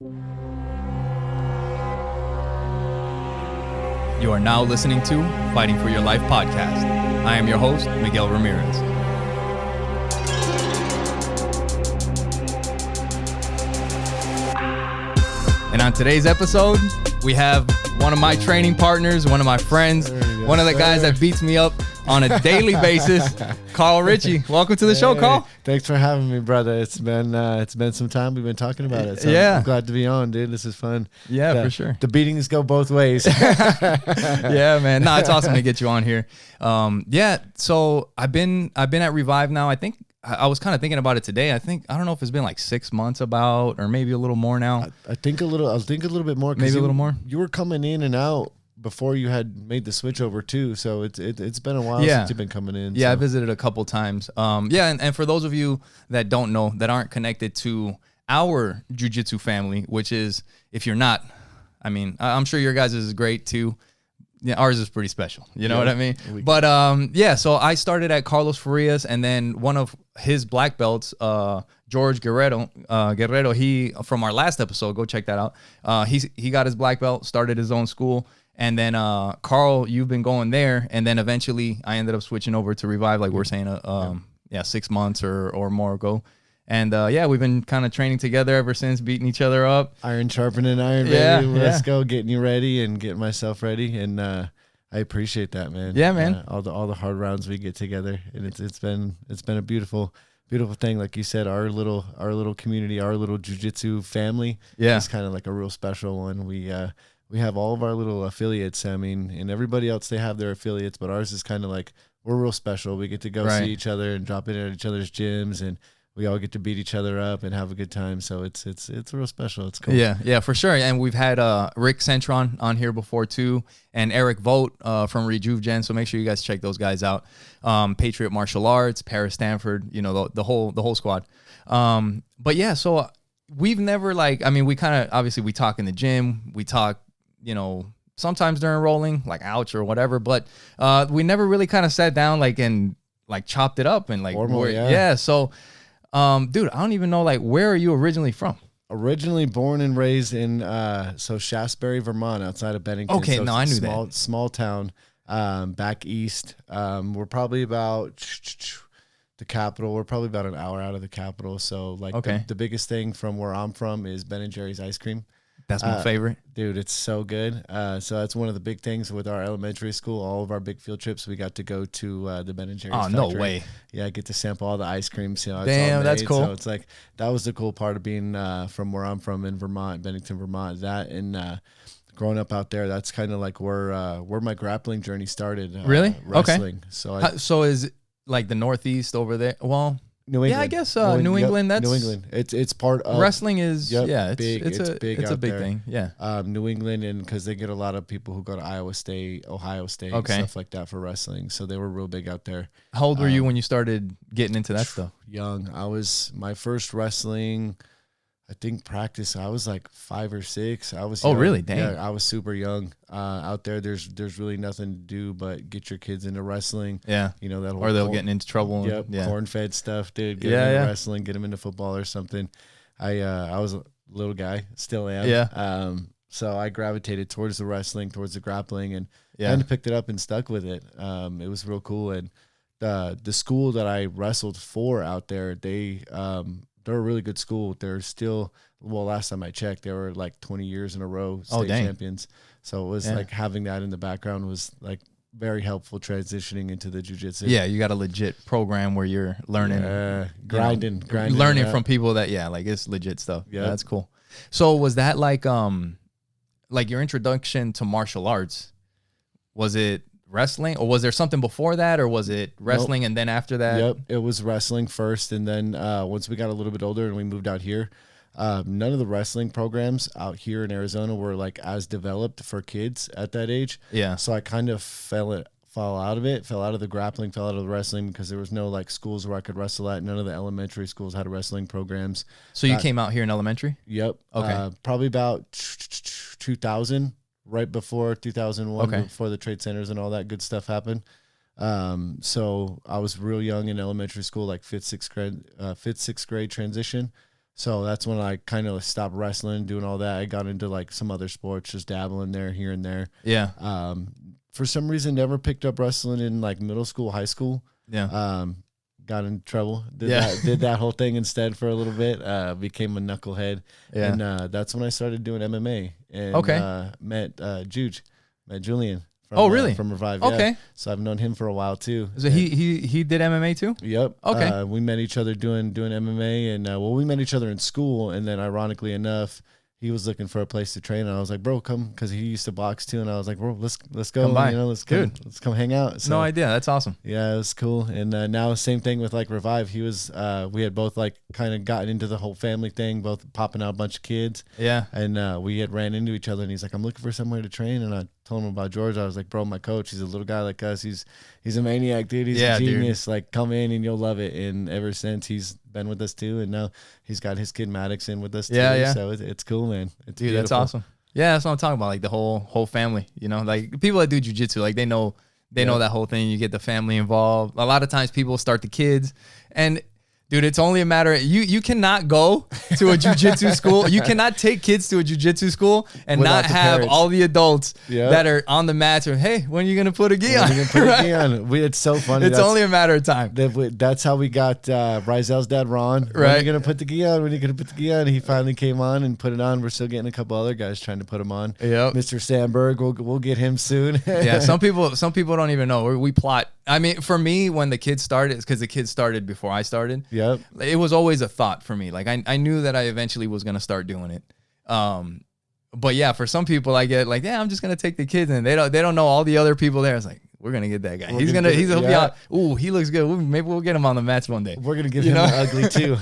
You are now listening to Fighting for Your Life podcast. I am your host, Miguel Ramirez. And on today's episode, we have one of my training partners, one of my friends, one of the guys that beats me up on a daily basis, Carl Richey. Welcome to the show, Carl. Thanks for having me, brother. It's been some time. We've been talking about it. So I'm glad to be on, dude. This is fun. Yeah, for sure. The beatings go both ways. Yeah, man. No, it's awesome to get you on here. So I've been at Revive now. I think I was kind of thinking about it today. I don't know if it's been like 6 months or maybe a little more now. I think a little bit more. Maybe a little more. You were coming in and out before you had made the switch over too, so it's been a while since you've been coming in. Yeah, so. I visited a couple times. And for those of you that don't know, that aren't connected to our Jiu Jitsu family, which is, if you're not, I mean, I'm sure your guys' is great too. Yeah, ours is pretty special. You know what I mean? But so I started at Carlos Farias, and then one of his black belts, George Guerrero, he, from our last episode, go check that out. He got his black belt, started his own school. And then, Carl, you've been going there. And then eventually I ended up switching over to Revive, like we're saying, 6 months or more ago. And, we've been kind of training together ever since, beating each other up. Iron sharpening iron, baby. Let's go, getting you ready and getting myself ready. And I appreciate that, man. Yeah, man. All the hard rounds we get together. And it's been a beautiful thing. Like you said, our little community, our little jiu-jitsu family is kind of like a real special one. We have all of our little affiliates. I mean, and everybody else, they have their affiliates, but ours is kind of like, we're real special. We get to go see each other and drop in at each other's gyms, and we all get to beat each other up and have a good time. So it's real special. It's cool. Yeah, for sure. And we've had Rick Centron on here before too, and Eric Vogt from Rejuve Gen. So make sure you guys check those guys out. Patriot Martial Arts, Paris Stanford, the whole squad. So we've never we kind of, obviously we talk in the gym, we talk, sometimes during rolling, like ouch or whatever, but we never really kind of sat down and chopped it up and So, dude, I don't even know, where are you originally from? Originally born and raised in Shaftesbury, Vermont, outside of Bennington. Okay, so I knew that. Small town, back east. We're probably about the capital. We're probably about an hour out of the capital. So the biggest thing from where I'm from is Ben & Jerry's ice cream. That's my favorite. Dude, it's so good. So that's one of the big things with our elementary school. All of our big field trips, we got to go to the Ben & Jerry's factory. No way. Yeah, I get to sample all the ice creams. Damn, that's cool. So it's that was the cool part of being from where I'm from in Vermont, Bennington, Vermont. That and growing up out there, that's kind of where my grappling journey started. Really? Wrestling. Okay. So is it the Northeast over there? Well, New England. Yeah, I guess New England. That's New England. It's part of wrestling. Is big. It's a big thing. Yeah. New England, and because they get a lot of people who go to Iowa State, Ohio State, stuff like that for wrestling. So they were real big out there. How old were you when you started getting into that stuff? Young. I was my first wrestling, I think, practice. I was 5 or 6. I was. Oh, young. really? Dang. Yeah, I was super young. Out there, there's really nothing to do but get your kids into wrestling. Yeah. That whole or they'll get into trouble. Yep. Yeah. Corn-fed stuff, dude. Get them into wrestling. Get them into football or something. I was a little guy, still am. Yeah. So I gravitated towards the wrestling, towards the grappling, and kind of picked it up and stuck with it. It was real cool. And the school that I wrestled for out there, they're a really good school. They're still, last time I checked, they were 20 years in a row state champions. So it was having that in the background was very helpful transitioning into the jiu-jitsu. Yeah, you got a legit program where you're learning, grinding, learning from people that it's legit stuff. Yeah, that's cool. So was that your introduction to martial arts? Was it wrestling, or was there something before that, or was it wrestling and then after that? Yep, it was wrestling first, and then once we got a little bit older and we moved out here, none of the wrestling programs out here in Arizona were as developed for kids at that age. Yeah. So I kind of fell out of the grappling, fell out of the wrestling, because there was no schools where I could wrestle at. None of the elementary schools had wrestling programs. So you came out here in elementary? Yep. Okay. Probably about 2000. Right before 2001, before the trade centers and all that good stuff happened. So I was real young in elementary school, fifth, sixth grade transition. So that's when I kind of stopped wrestling, doing all that. I got into like some other sports, just dabbling there, here and there. Yeah. For some reason, never picked up wrestling in like middle school, high school. Yeah. Got in trouble. Did that whole thing instead for a little bit. Became a knucklehead. Yeah. And that's when I started doing MMA. And met Julian. Really? From Revive. Okay. Yeah. So I've known him for a while too. So he did MMA too? Yep. Okay. We met each other doing MMA, and we met each other in school, and then ironically enough, he was looking for a place to train, and I was like, bro, come, because he used to box too, and I was like, bro, let's go, come by. let's come hang out. So, no idea. That's awesome. Yeah, it was cool. And now same thing with like Revive. He was we had both like kind of gotten into the whole family thing, both popping out a bunch of kids. Yeah. And we had ran into each other, and he's like, I'm looking for somewhere to train, and I told him about George. I was like, bro, my coach, he's a little guy like us. He's a maniac, dude. He's a genius. Dude. Like, come in and you'll love it. And ever since, he's been with us too, and now he's got his kid Maddox in with us too. Yeah. So it's cool, man. It's dude, beautiful. That's awesome. Yeah, that's what I'm talking about. Like the whole family, like people that do jiu-jitsu, like they know that whole thing. You get the family involved. A lot of times people start the kids, and dude, it's only a matter of, you cannot go to a jiu-jitsu school. You cannot take kids to a jiu-jitsu school and without not have parents. All the adults that are on the mats or, hey, when are you going to put a gi on? It's so funny. It's only a matter of time. That's how we got Rizel's dad, Ron. When are you going to put the gi on? When are you going to put the gi on? He finally came on and put it on. We're still getting a couple other guys trying to put him on. Yep. Mr. Sandberg, we'll get him soon. Yeah, some people don't even know. We plot. I mean, for me, when the kids started, because the kids started before I started. Yep. It was always a thought for me. Like I knew that I eventually was gonna start doing it. But yeah, for some people, I get like, yeah, I'm just gonna take the kids, and they don't know all the other people there. It's like, we're gonna get that guy. He'll be out. Ooh, he looks good. Maybe we'll get him on the mats one day. We're gonna give him the ugly too.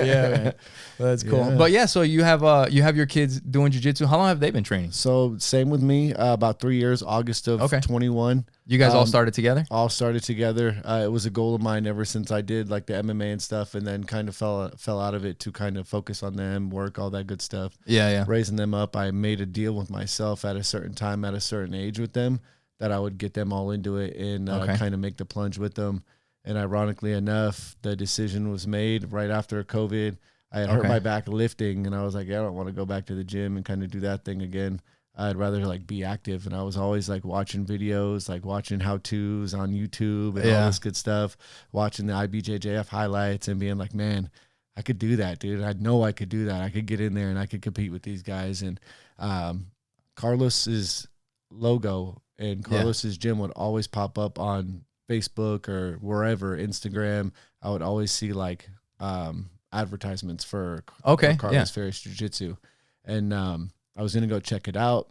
Yeah, man. Well, that's cool. Yeah. But yeah, so you have your kids doing jiu-jitsu. How long have they been training? So same with me. About 3 years. August of 21. You guys all started together? All started together. It was a goal of mine ever since I did like the MMA and stuff, and then kind of fell out of it to kind of focus on them, work, all that good stuff. Yeah. Raising them up. I made a deal with myself at a certain time, at a certain age with them, that I would get them all into it and kind of make the plunge with them. And ironically enough, the decision was made right after COVID. I had hurt my back lifting, and I was like, I don't want to go back to the gym and kind of do that thing again. I'd rather like be active. And I was always like watching videos, like watching how-tos on YouTube and all this good stuff, watching the IBJJF highlights and being like, man, I could do that, dude. I know I could do that. I could get in there and I could compete with these guys. And Carlos's logo and Carlos's gym would always pop up on Facebook or wherever, Instagram. I would always see like advertisements for Carlos Ferris Jiu-Jitsu. And I was going to go check it out,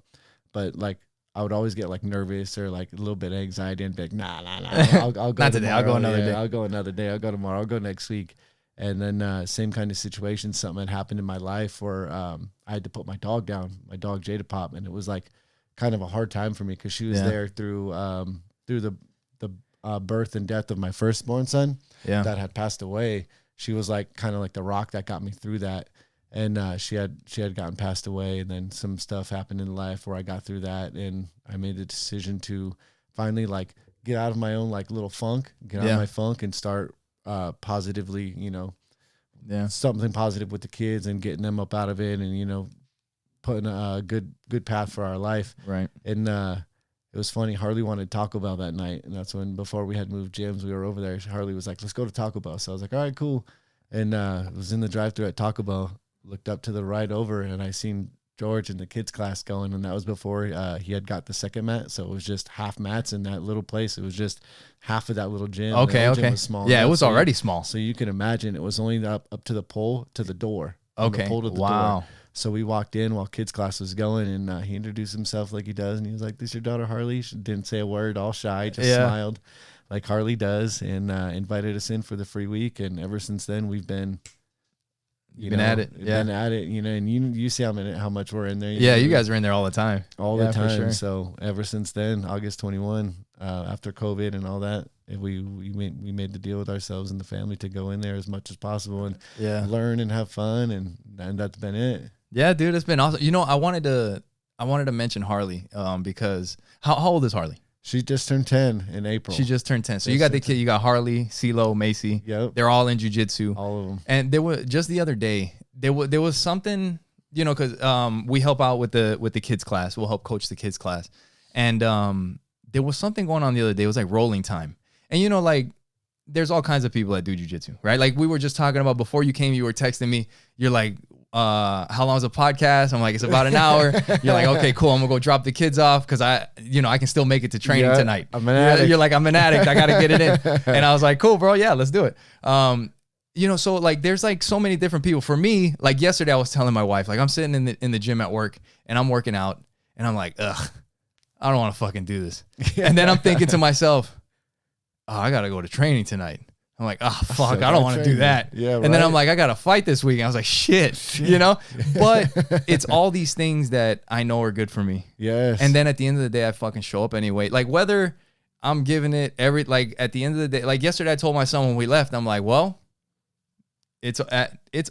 but like I would always get like nervous or like a little bit of anxiety and be like, nah, I'll go not today. I'll go another day. I'll go another day. I'll go tomorrow. I'll go next week. And then same kind of situation, something had happened in my life where I had to put my dog down, my dog Jada Pop, and it was like kind of a hard time for me because she was there through the birth and death of my firstborn son that had passed away. She was like kind of like the rock that got me through that. And she had gotten passed away, and then some stuff happened in life where I got through that, and I made the decision to finally like get out of my own like little funk, get out of my funk, and start positively, something positive with the kids and getting them up out of it, and putting a good path for our life. Right. And it was funny. Harley wanted Taco Bell that night, and that's when before we had moved gyms, we were over there. Harley was like, "Let's go to Taco Bell." So I was like, "All right, cool." And was in the drive-thru at Taco Bell. Looked up to the right over, and I seen George in the kids class going, and that was before he had got the second mat. So it was just half mats in that little place. It was just half of that little gym. Okay. Gym was small. Yeah, it was already small. So you can imagine it was only up to the pole to the door. Okay. The pole to the door. So we walked in while kids class was going, and he introduced himself like he does, and he was like, "This is your daughter Harley." She didn't say a word, all shy, just smiled like Harley does, and invited us in for the free week. And ever since then, we've been. Been at it, and you see how much we're in there. You guys are in there all the time, the time. For sure. So ever since then, August 21, after COVID and all that, we made the deal with ourselves and the family to go in there as much as possible and learn and have fun, and that's been it. Yeah, dude, it's been awesome. I wanted to mention Harley because how old is Harley? She just turned 10 in April. She just turned 10. So you got the kid, you got Harley, CeeLo, Macy. Yep. They're all in jiu-jitsu. All of them. And there was just the other day, there was something, you know, because we help out with the kids class. We'll help coach the kids class. And there was something going on the other day. It was like rolling time. And, you know, like, there's all kinds of people that do jiu-jitsu, right? Like we were just talking about before you came, you were texting me. You're like, how long is a podcast? I'm like, it's about an hour. You're like, okay, cool. I'm gonna go drop the kids off because I can still make it to training tonight. I'm an addict. You're like, I'm an addict. I gotta get it in. And I was like, cool, bro. Yeah, let's do it. You know, so like, there's like so many different people. For me, like yesterday, I was telling my wife, like I'm sitting in the gym at work and I'm working out, and I'm like, ugh, I don't want to fucking do this. And then I'm thinking to myself, oh, I gotta go to training tonight. I'm like, oh, fuck, I don't want to do that. Yeah, right. And then I'm like, I got to fight this week. I was like, shit, you know? But it's all these things that I know are good for me. Yes. And then at the end of the day, I fucking show up anyway. Like whether I'm giving it like at the end of the day, like yesterday I told my son when we left, I'm like, well, it's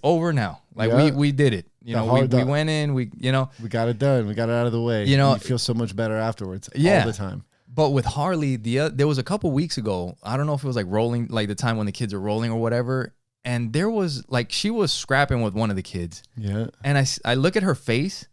over now. Like we did it. You know, we went in, we got it done. We got it out of the way. You know, you feel so much better afterwards all the time. But with Harley, there was a couple weeks ago, I don't know if it was like rolling, like the time when the kids are rolling or whatever, and there was like, she was scrapping with one of the kids. Yeah. And I look at her face,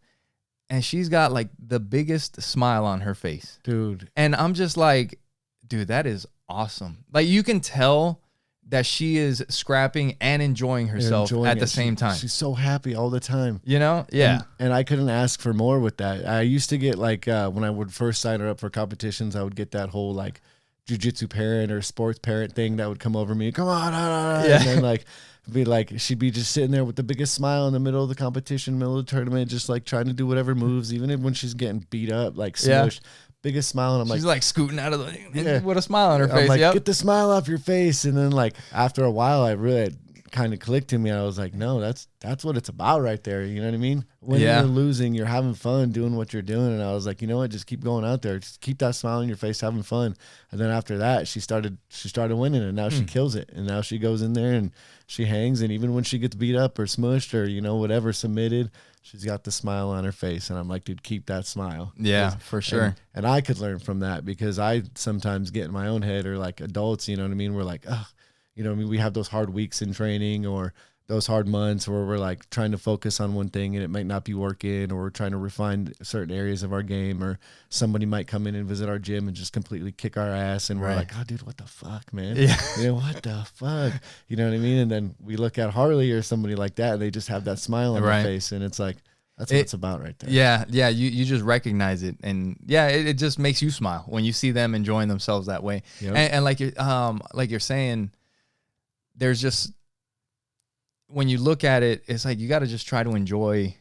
and she's got like the biggest smile on her face. Dude. And I'm just like, dude, that is awesome. Like you can tell that she is scrapping and enjoying herself at the same time. She's so happy all the time. You know? Yeah. And I couldn't ask for more with that. I used to get like, when I would first sign her up for competitions, I would get that whole like jiu-jitsu parent or sports parent thing that would come over me. Come on. Yeah. And then like, be like, she'd be just sitting there with the biggest smile in the middle of the competition, middle of the tournament, just like trying to do whatever moves, even when she's getting beat up, like smushed. Biggest smile, and I'm she's like scooting out of the with a smile on her face. I'm like, get the smile off your face. And then like after a while, I really kind of clicked to me. I was like, no, that's what it's about right there. You know what I mean? When you're losing, you're having fun doing what you're doing. And I was like, you know what? Just keep going out there. Just keep that smile on your face, having fun. And then after that, she started winning, and now she kills it. And now she goes in there and she hangs. And even when she gets beat up or smushed or, you know, whatever, submitted, she's got the smile on her face. And I'm like, dude, keep that smile. Yeah, for sure. And I could learn from that, because I sometimes get in my own head, or like adults, you know what I mean? We're like, oh, you know what I mean? We have those hard weeks in training, or those hard months where we're like trying to focus on one thing and it might not be working, or we're trying to refine certain areas of our game, or somebody might come in and visit our gym and just completely kick our ass. And we're like, oh, dude, what the fuck, man? Yeah. You know, what the fuck? You know what I mean? And then we look at Harley or somebody like that, and they just have that smile on their face. And it's like, that's what it's about right there. Yeah. Yeah. You just recognize it. And yeah, it just makes you smile when you see them enjoying themselves that way. Yep. And like you're saying, there's just, when you look at it, it's like you got to just try to enjoy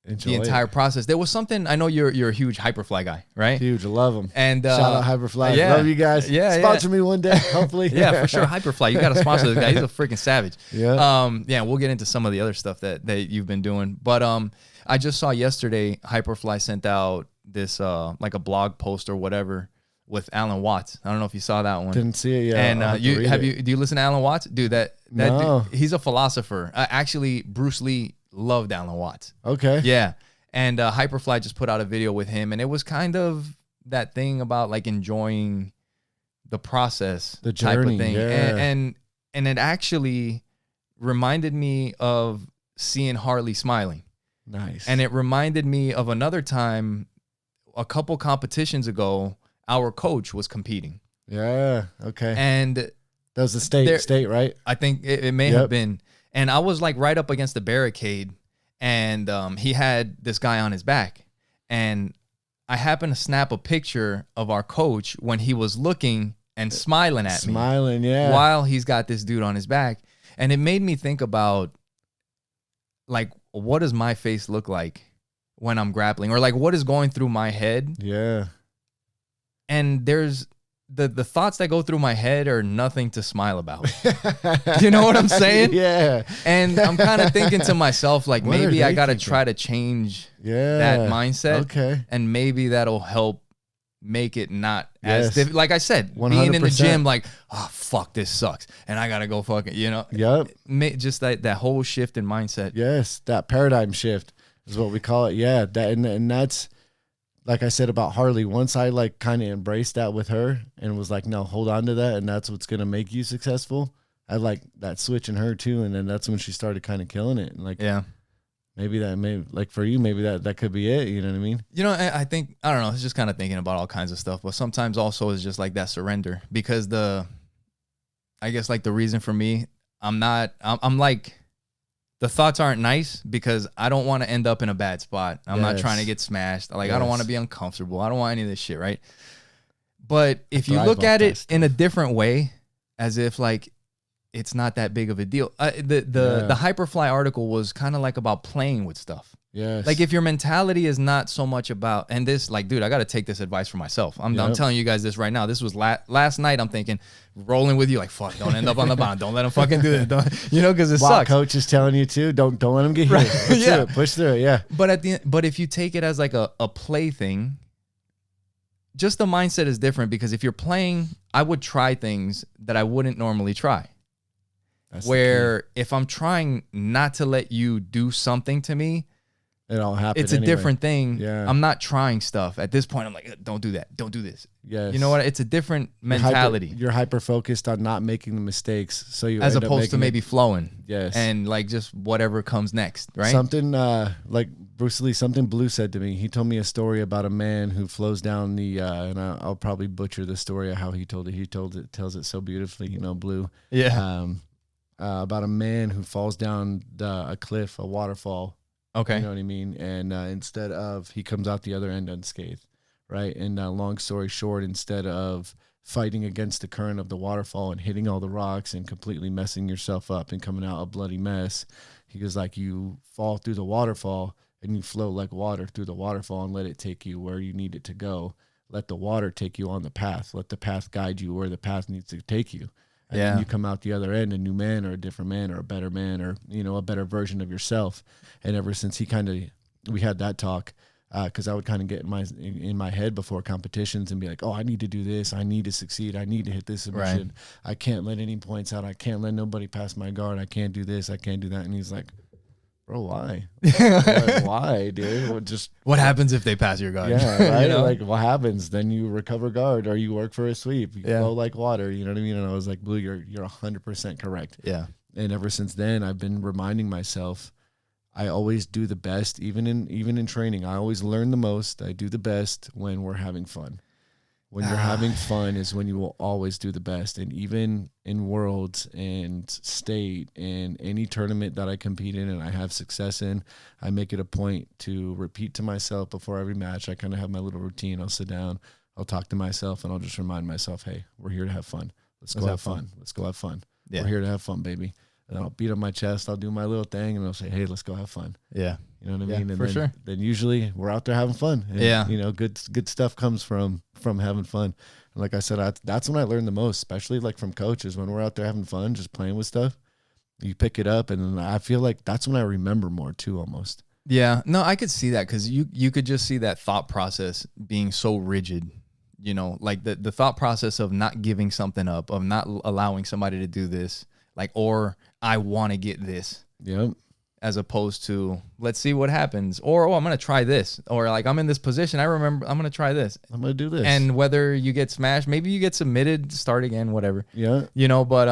the entire process. There was something, I know you're a huge Hyperfly guy, right? Huge, I love them. And shout out Hyperfly. Love you guys. Yeah, sponsor me one day, hopefully. Yeah, for sure. Hyperfly, you got to sponsor this guy. He's a freaking savage. Yeah. Yeah, we'll get into some of the other stuff that you've been doing. But I just saw yesterday Hyperfly sent out this like a blog post or whatever with Alan Watts. I don't know if you saw that one. Didn't see it yet. And do you listen to Alan Watts? Dude, no. Dude, he's a philosopher. Actually, Bruce Lee loved Alan Watts. Okay. Yeah. And Hyperfly just put out a video with him, and it was kind of that thing about like enjoying the process, the journey, type of thing. Yeah. And it actually reminded me of seeing Harley smiling. Nice. And it reminded me of another time, a couple competitions ago, our coach was competing. Yeah. Okay. And that was the state, right? I think it may have been. And I was like right up against the barricade, and he had this guy on his back. And I happened to snap a picture of our coach when he was looking and smiling at me. Smiling, yeah. While he's got this dude on his back. And it made me think about, like, what does my face look like when I'm grappling? Or like, what is going through my head? Yeah. And there's the thoughts that go through my head are nothing to smile about. You know what I'm saying? Yeah. And I'm kind of thinking to myself, like, maybe I got to try to change that mindset. Okay. And maybe that'll help make it not as like I said, 100%. being in the gym, like, oh, fuck, this sucks. And I got to go fucking, you know. Yep. Just that whole shift in mindset. Yes. That paradigm shift is what we call it. Yeah. And that's like I said about Harley, once I like kind of embraced that with her and was like, no, hold on to that. And that's what's going to make you successful. I like that switch in her too. And then that's when she started kind of killing it. And like, maybe like for you, maybe that could be it. You know what I mean? You know, I think, I don't know. It's just kind of thinking about all kinds of stuff, but sometimes also it's just like that surrender, because I guess like the reason for me, I'm like, the thoughts aren't nice because I don't want to end up in a bad spot. I'm not trying to get smashed. Like, I don't want to be uncomfortable. I don't want any of this shit, right? But if you look at it in a different way, as if like it's not that big of a deal. The Hyperfly article was kind of like about playing with stuff. Yes. Like if your mentality is not so much about, and this, like, dude, I got to take this advice for myself. I'm telling you guys this right now. This was last night. I'm thinking, rolling with you, like, fuck, don't end up on the bottom. Don't let him fucking do this. Don't, you know, because it sucks. Coach is telling you to, don't let him get hit. Push through it. Yeah. But if you take it as like a play thing, just the mindset is different, because if you're playing, I would try things that I wouldn't normally try. That's where if I'm trying not to let you do something to me, it all happens. It's a different thing. Yeah. I'm not trying stuff. At this point, I'm like, don't do that. Don't do this. Yes. You know what? It's a different mentality. You're hyper focused on not making the mistakes. So you as opposed to maybe flowing. Yes. And like just whatever comes next, right? Something like Bruce Lee, something Blue said to me. He told me a story about a man who flows down the, and I'll probably butcher the story of how he told it. He tells it so beautifully, you know, Blue. Yeah. About a man who falls down a cliff, a waterfall. Okay. You know what I mean? And instead of, he comes out the other end unscathed, right? And long story short, instead of fighting against the current of the waterfall and hitting all the rocks and completely messing yourself up and coming out a bloody mess, he goes like, you fall through the waterfall and you flow like water through the waterfall and let it take you where you need it to go. Let the water take you on the path. Let the path guide you where the path needs to take you. And then you come out the other end a new man or a different man or a better man or, you know, a better version of yourself. And ever since we had that talk, because I would kind of get in my head before competitions and be like, oh, I need to do this. I need to succeed. I need to hit this submission. Right. I can't let any points out. I can't let nobody pass my guard. I can't do this. I can't do that. And he's like, bro, why? Why, dude? What happens if they pass your guard? Yeah, right. You know? Like, what happens? Then you recover guard, or you work for a sweep. You flow like water. You know what I mean? And I was like, Blue, you're 100% correct. Yeah. And ever since then, I've been reminding myself, I always do the best, even in training. I always learn the most. I do the best when we're having fun. When you're having fun is when you will always do the best. And even in worlds and state and any tournament that I compete in and I have success in, I make it a point to repeat to myself before every match. I kind of have my little routine. I'll sit down, I'll talk to myself, and I'll just remind myself, hey, we're here to have fun. Let's go have fun. Let's go have fun. Yeah. We're here to have fun, baby. And I'll beat on my chest. I'll do my little thing, and I'll say, hey, let's go have fun. Yeah. You know what I mean? And for sure. Then usually we're out there having fun. And, you know, good stuff comes from having fun. And like I said, that's when I learned the most, especially like from coaches. When we're out there having fun, just playing with stuff, you pick it up, and I feel like that's when I remember more too, almost. Yeah. No, I could see that, because you could just see that thought process being so rigid. You know, like the thought process of not giving something up, of not allowing somebody to do this, like, or I want to get this. Yep. As opposed to, let's see what happens. Or, I'm going to try this. Or like, I'm in this position. I remember I'm going to try this. I'm going to do this. And whether you get smashed, maybe you get submitted, start again, whatever. Yeah. You know, but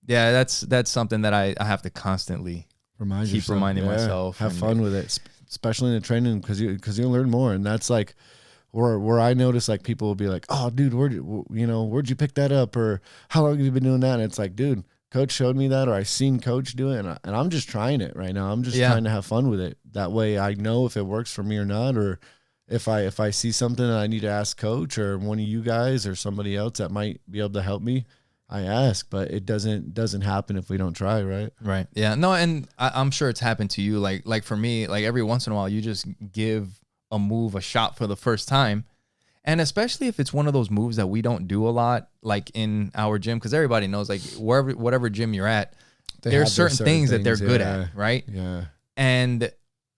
yeah, that's something that I have to constantly keep reminding myself. Have fun with it, especially in the training, because you'll learn more. And that's like where I notice, like, people will be like, oh, dude, where'd you pick that up? Or how long have you been doing that? And it's like, dude, Coach showed me that, or I seen Coach do it, and I'm just trying it right now. I'm just trying to have fun with it. That way I know if it works for me or not, or if I see something that I need to ask Coach or one of you guys or somebody else that might be able to help me, I ask. But it doesn't happen if we don't try, right? Right. Yeah. No, and I'm sure it's happened to you. Like for me, like every once in a while, you just give a move a shot for the first time. And especially if it's one of those moves that we don't do a lot, like in our gym, because everybody knows, like, whatever gym you're at, there's certain things that they're good at, right? Yeah. And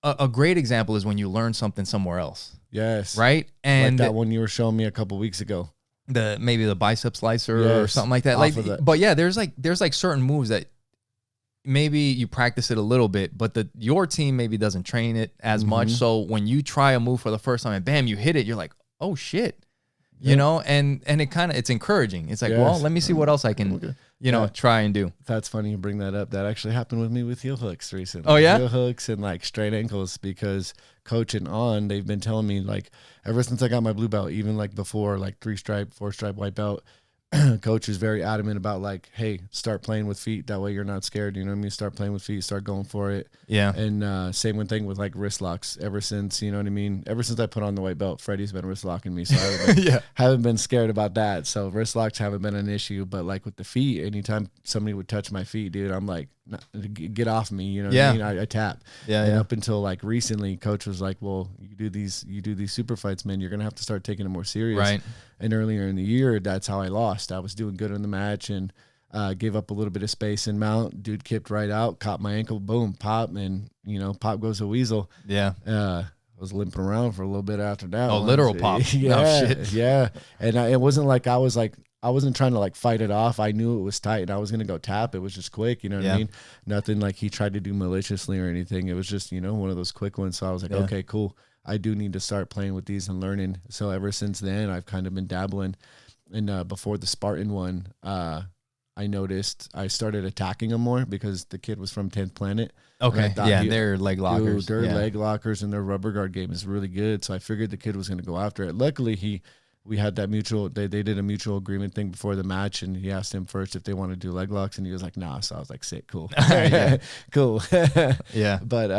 a great example is when you learn something somewhere else. Yes. Right? And like that one you were showing me a couple weeks ago. Maybe the bicep slicer or something like that. Like, but yeah, there's like certain moves that maybe you practice it a little bit, but your team maybe doesn't train it as much. So when you try a move for the first time and bam, you hit it, you're like, oh shit. You know, and it's encouraging. It's like, well, let me see what else I can, try and do. That's funny you bring that up. That actually happened with me with heel hooks recently. Oh, yeah? Heel hooks and like straight ankles, because coach and on, they've been telling me like ever since I got my blue belt, even like before like 3-stripe, 4-stripe white belt, coach is very adamant about like, hey, start playing with feet. That way you're not scared. You know what I mean? Start playing with feet, start going for it. Yeah. And same one thing with like wrist locks. Ever since, you know what I mean? Ever since I put on the white belt, Freddie's been wrist locking me. So haven't been scared about that. So wrist locks haven't been an issue. But like with the feet, anytime somebody would touch my feet, dude, I'm like, get off me. You know what I mean? I tap. Yeah. And up until like recently, coach was like, well, you do these super fights, man. You're going to have to start taking it more serious. Right. And earlier in the year, that's how I lost. I was doing good in the match and gave up a little bit of space in mount. Dude kicked right out, caught my ankle, boom, pop, and, pop goes a weasel. Yeah. I was limping around for a little bit after that. Oh, literal pop. Yeah. Oh, shit. Yeah. And it wasn't like I wasn't trying to like fight it off. I knew it was tight and I was going to go tap. It was just quick. You know what I mean? Nothing like he tried to do maliciously or anything. It was just, one of those quick ones. So I was like, okay, cool. I do need to start playing with these and learning. So ever since then, I've kind of been dabbling. And before the Spartan one, I noticed I started attacking him more because the kid was from 10th Planet. Okay. Yeah, their leg lockers. Dude, their leg lockers and their rubber guard game is really good. So I figured the kid was going to go after it. Luckily, we had that mutual, they did a mutual agreement thing before the match, and he asked him first if they wanted to do leg locks, and he was like, nah. So I was like, sick, cool. Cool. Yeah. But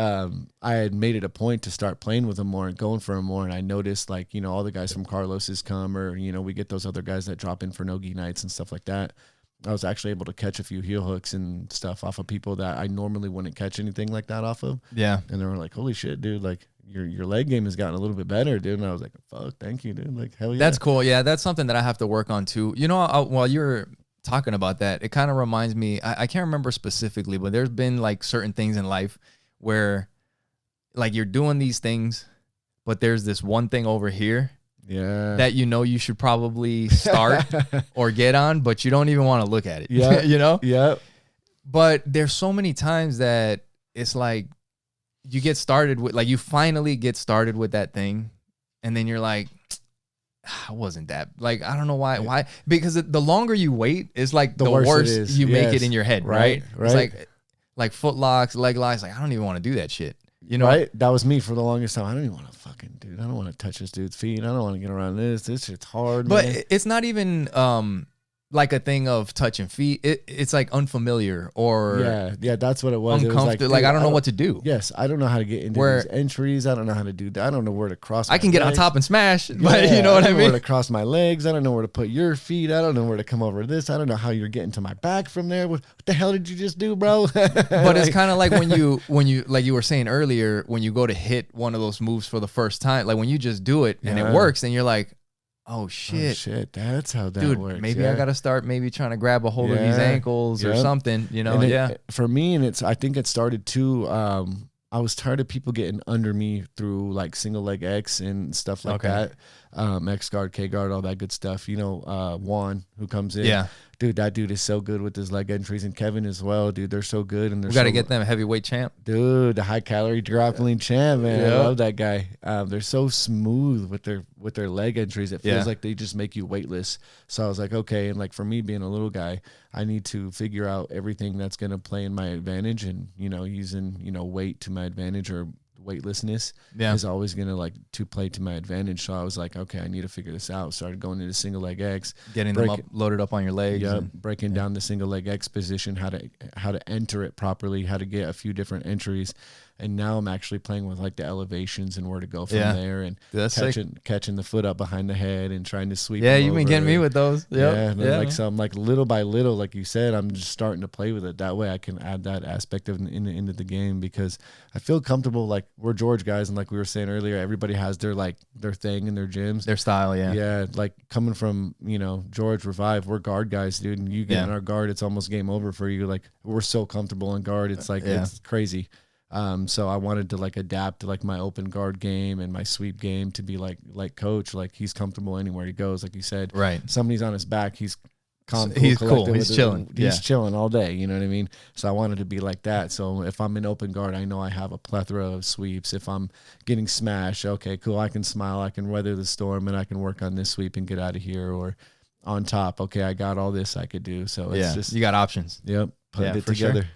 I had made it a point to start playing with him more and going for him more, and I noticed like, all the guys from Carlos's come, or, we get those other guys that drop in for no-gi nights and stuff like that. I was actually able to catch a few heel hooks and stuff off of people that I normally wouldn't catch anything like that off of. Yeah. And they were like, holy shit, dude, like, your leg game has gotten a little bit better, dude. And I was like, fuck, thank you, dude. Like, hell yeah. That's cool. Yeah, that's something that I have to work on too. While you're talking about that, it kind of reminds me, I can't remember specifically, but there's been like certain things in life where like you're doing these things, but there's this one thing over here that you should probably start or get on, but you don't even want to look at it. Yeah. Yeah. But there's so many times that it's like, you get started with, like, you finally get started with that thing, and then you're like, I wasn't that, like, I don't know why, because the longer you wait, it's like the worse you make it in your head, right? It's like foot locks, leg locks, like, I don't even want to do that shit, Right? That was me for the longest time. I don't even want to fucking, dude, I don't want to touch this dude's feet. I don't want to get around this shit's hard, but man. It's not even, like a thing of touching feet. It's like unfamiliar or that's what it was. Uncomfortable. It was like I don't know what to do. Yes, I don't know how to get into these entries. I don't know how to do that. I don't know where to cross. I can get on top and smash, but you know what I mean. Where to cross my legs? I don't know where to put your feet. I don't know where to come over this. I don't know how you're getting to my back from there. What the hell did you just do, bro? But it's kind of like when you like you were saying earlier, when you go to hit one of those moves for the first time, like when you just do it and it works, and you're like, oh shit. That's how that works. Maybe I gotta start trying to grab a hold of these ankles or something, For me, and I think it started too, I was tired of people getting under me through like single leg X and stuff like that. X guard, K guard, all that good stuff. Juan, who comes in. Yeah. Dude, that dude is so good with his leg entries, and Kevin as well, dude. They're so good, and we got to get them a heavyweight champ, dude. The high calorie grappling champ, man. I love that guy. They're so smooth with their leg entries. It feels like they just make you weightless. So I was like, okay, and like for me being a little guy, I need to figure out everything that's gonna play in my advantage, and using weight to my advantage or weightlessness is always going to like to play to my advantage. So I was like, okay, I need to figure this out. Started going into single leg X, getting them loaded up on your legs, breaking down the single leg X position, how to enter it properly, how to get a few different entries. And now I'm actually playing with like the elevations and where to go from there, and catching the foot up behind the head and trying to sweep. Yeah, you've been getting me with those. So I'm like little by little, like you said, I'm just starting to play with it. That way I can add that aspect of into the game, because I feel comfortable. Like we're George guys, and like we were saying earlier, everybody has their thing in their gyms, their style. Yeah. Like coming from George Revive, we're guard guys, dude, and you get in our guard, it's almost game over for you. Like we're so comfortable in guard, it's like it's crazy. So I wanted to like adapt to like my open guard game and my sweep game to be like coach, like he's comfortable anywhere he goes. Like you said, right. Somebody's on his back, he's calm, he's cool. He's chilling. He's chilling all day. You know what I mean? So I wanted to be like that. So if I'm in open guard, I know I have a plethora of sweeps. If I'm getting smashed, okay, cool. I can smile. I can weather the storm, and I can work on this sweep and get out of here. Or on top, okay, I got all this I could do. So it's just, you got options. Yep. Putting it together. Sure.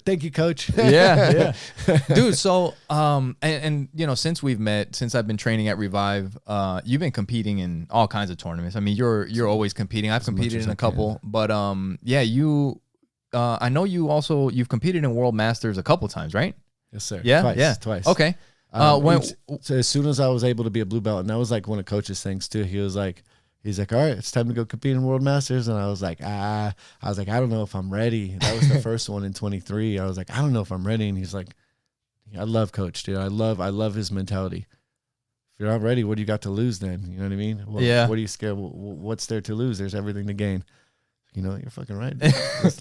Thank you, coach. yeah. Dude, so and you know, since we've met, since I've been training at Revive, you've been competing in all kinds of tournaments. I mean, you're always competing. I've competed in a couple, but yeah, you I know you've competed in World Masters a couple times, right? Yes, sir. Yeah. Twice. Okay. So as soon as I was able to be a blue belt, and that was like one of coach's things too. He's like, all right, it's time to go compete in World Masters. And I was like, I don't know if I'm ready. That was the first one in 23. I was like, I don't know if I'm ready. And he's like, I love coach, dude. I love his mentality. If you're not ready, what do you got to lose then? You know what I mean? What are you scared? What's there to lose? There's everything to gain. You know, you're fucking right.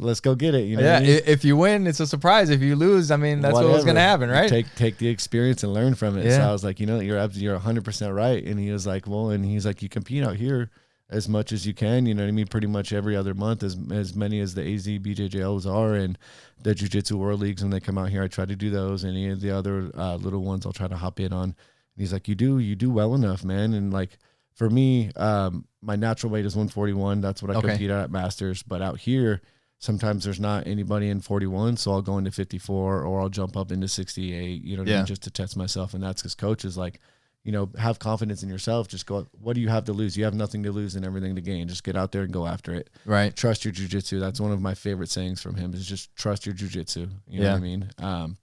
Let's go get it. You know what I mean? If you win, it's a surprise. If you lose, I mean, that's what's going to happen, right? Take the experience and learn from it. Yeah. So I was like, you know, you're 100% right. And he was like, well, and he's like, you compete out here as much as you can, you know what I mean? Pretty much every other month, as many as the AZ BJJLs are, and the Jiu Jitsu World Leagues, when they come out here, I try to do those. Any of the other little ones I'll try to hop in on. And he's like, you do well enough, man. And like, for me, my natural weight is 141. That's what I compete at Masters. But out here, sometimes there's not anybody in 41, so I'll go into 54 or I'll jump up into 68, you know what I mean, just to test myself. And that's because coach is like, you know, have confidence in yourself. Just go, what do you have to lose? You have nothing to lose and everything to gain. Just get out there and go after it. Right. Trust your jiu-jitsu. That's one of my favorite sayings from him, is just trust your jiu-jitsu. You know what I mean?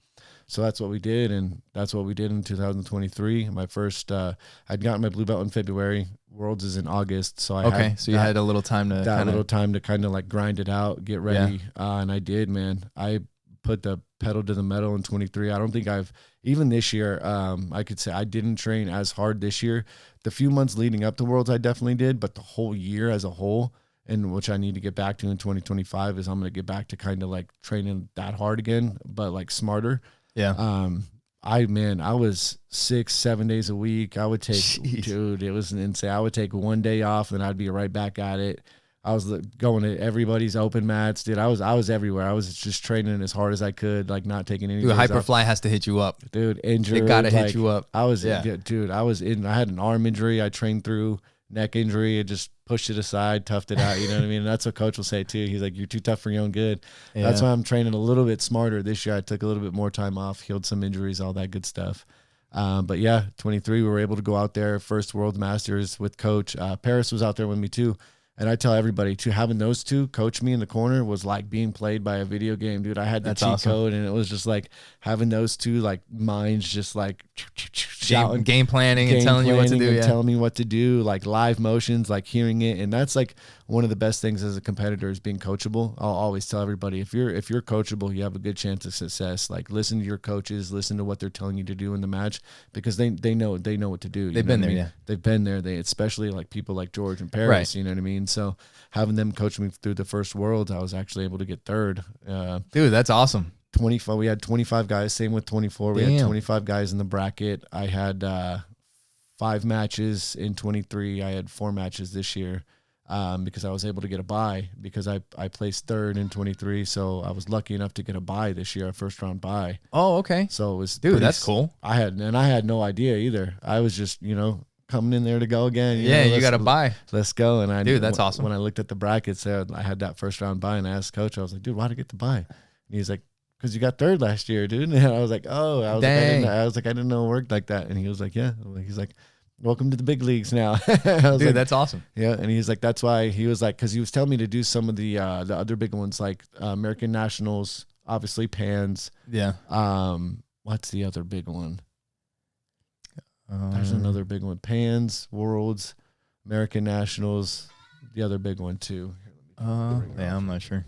So that's what we did, and that's what we did in 2023. My first, I'd gotten my blue belt in February. Worlds is in August, so you had a little time to kind of like grind it out, get ready, and I did, man. I put the pedal to the metal in 23. I don't think even this year, I could say I didn't train as hard this year. The few months leading up to Worlds, I definitely did, but the whole year as a whole, and which I need to get back to in 2025, is I'm going to get back to kind of like training that hard again, but like smarter. Yeah. I was 6-7 days a week. I would take, dude, it was insane. I would take one day off and I'd be right back at it. I was going to everybody's open mats, dude. I was everywhere. I was just training as hard as I could, like not taking any. Dude, Hyperfly has to hit you up, dude. Injured, it gotta hit you up. I had an arm injury. I trained through, neck injury. I just pushed it aside, toughed it out. You know what I mean? And that's what coach will say too. He's like, "You're too tough for your own good." Yeah. That's why I'm training a little bit smarter this year. I took a little bit more time off, healed some injuries, all that good stuff. But yeah, 23, we were able to go out there, first World Masters with coach. Paris was out there with me too. And I tell everybody too, having those two coach me in the corner was like being played by a video game, dude. I had the cheat code, and it was just like having those two like minds just like shouting, game planning and telling you what to do, telling me what to do, like live motions, like hearing it. And that's like one of the best things as a competitor is being coachable. I'll always tell everybody, if you're coachable, you have a good chance of success. Like listen to your coaches, listen to what they're telling you to do in the match, because they know what to do. They've been there, yeah. They've been there. They especially like people like George and Paris, right. You know what I mean? So having them coach me through the first Worlds, I was actually able to get third. Dude, that's awesome. 25. We had 25 guys. Same with 24. We had 25 guys in the bracket. I had 5 matches in 23. I had 4 matches this year because I was able to get a bye because I placed third in 23. So I was lucky enough to get a bye this year, a first round bye. Oh, okay. So it was that's cool. I had no idea either. I was just coming in there to go again. You got to buy. Let's go. And that's awesome. When I looked at the brackets there, I had that first round bye, and I asked coach, I was like, dude, why'd I get the bye? And he's like, because you got third last year, dude. And I was like, oh, I didn't know it worked like that. And he was like, yeah. He's like, welcome to the big leagues now. Dude, that's awesome. Yeah. And he's like, that's why he was like, because he was telling me to do some of the other big ones, like American Nationals, obviously Pans. Yeah. What's the other big one? There's another big one. Pans, Worlds, American Nationals, the other big one too. I'm not sure.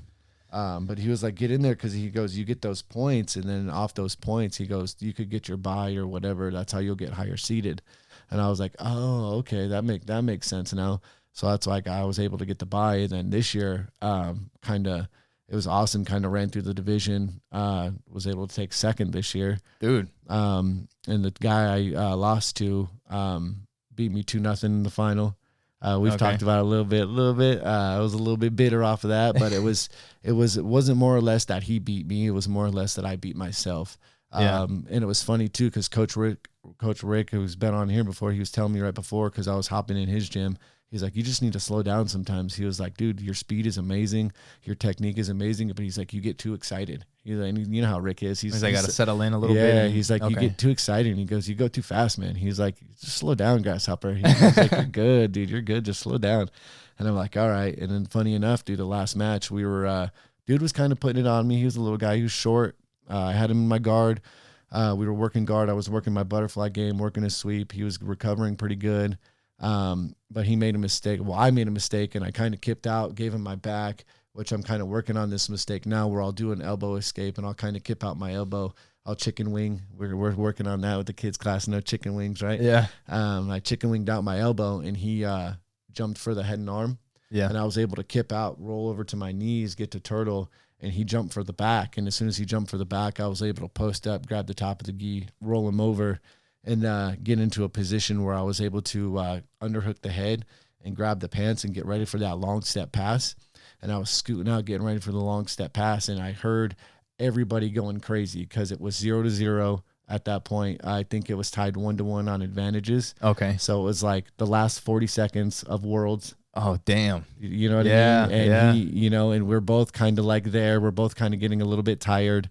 But he was like, get in there, because he goes, you get those points, and then off those points, he goes, you could get your bye or whatever. That's how you'll get higher seated. And I was like, oh, okay, that makes sense now. So that's why I was able to get the bye. And then this year, it was awesome. Kind of ran through the division. Was able to take second this year, dude. And the guy I lost to beat me 2-0 in the final. We've talked about it a little bit. I was a little bit bitter off of that, but it wasn't more or less that he beat me. It was more or less that I beat myself. And it was funny too, because Coach Rick, who's been on here before, he was telling me right before, because I was hopping in his gym. He's like, you just need to slow down sometimes. He was like, dude, your speed is amazing. Your technique is amazing. But he's like, you get too excited. He's like, you know how Rick is. He's like, got to settle in a little bit. Yeah, he's like, you get too excited. And he goes, you go too fast, man. He's like, just slow down, grasshopper. He's like, you're good, dude. You're good. Just slow down. And I'm like, all right. And then funny enough, dude, the last match, we were, dude was kind of putting it on me. He was a little guy. He was short. I had him in my guard. We were working guard. I was working my butterfly game, working his sweep. He was recovering pretty good. But he made a mistake. Well, I made a mistake, and I kind of kipped out, gave him my back, which I'm kind of working on this mistake now, where I'll do an elbow escape and I'll kind of kip out my elbow. I'll chicken wing. We're working on that with the kids class. No chicken wings, right? Yeah. I chicken winged out my elbow, and he jumped for the head and arm. Yeah. And I was able to kip out, roll over to my knees, get to turtle, and he jumped for the back. And as soon as he jumped for the back, I was able to post up, grab the top of the gi, roll him over, and get into a position where I was able to underhook the head and grab the pants and get ready for that long step pass. And I was scooting out, getting ready for the long step pass, and I heard everybody going crazy because it was 0-0 at that point. I think it was tied 1-1 on advantages. Okay. So it was like the last 40 seconds of Worlds. Oh, damn. You know what I mean? And he, you know, and we're both kind of like there. We're both kind of getting a little bit tired.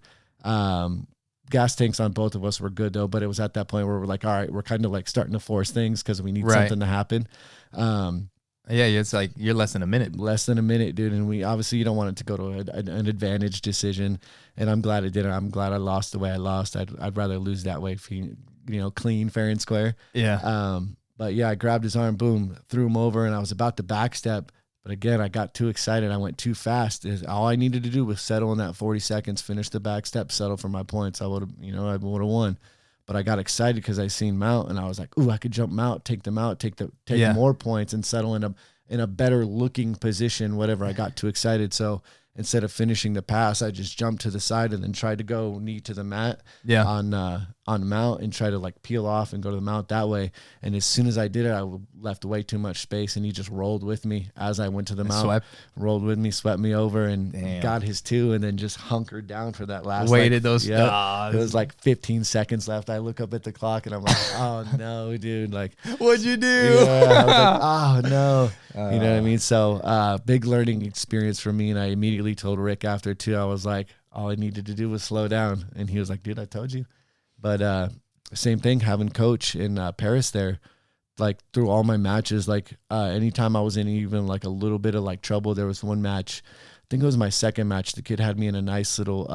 Gas tanks on both of us were good though, but it was at that point where we're like, all right, we're kind of like starting to force things because we need something to happen. Yeah, it's like you're less than a minute. Less than a minute, dude. And we obviously, you don't want it to go to an advantage decision. And I'm glad it didn't. I'm glad I lost the way I lost. I'd rather lose that way, clean, fair and square. Yeah. But yeah, I grabbed his arm, boom, threw him over, and I was about to backstep. But again, I got too excited. I went too fast. All I needed to do was settle in that 40 seconds, finish the back step, settle for my points. I would have won. But I got excited because I seen Mount, and I was like, ooh, I could jump Mount, take them out, take more points, and settle in a better looking position, whatever. I got too excited. So instead of finishing the pass, I just jumped to the side and then tried to go knee to the mat on Mount and try to like peel off and go to the mount that way. And as soon as I did it, I left way too much space, and he just rolled with me as I went to the mount. Rolled with me, swept me over, and got his two, and then just hunkered down for that last. Waited those. It was like 15 seconds left. I look up at the clock and I'm like, oh no, dude! Like, what'd you do? Yeah, I was like, oh no. You know what I mean? So big learning experience for me, and I immediately told Rick after too. I was like, all I needed to do was slow down, and he was like, dude, I told you. But same thing, having coach in Paris there, like through all my matches, like anytime I was in even like a little bit of like trouble, there was one match, I think it was my second match, the kid had me in a nice little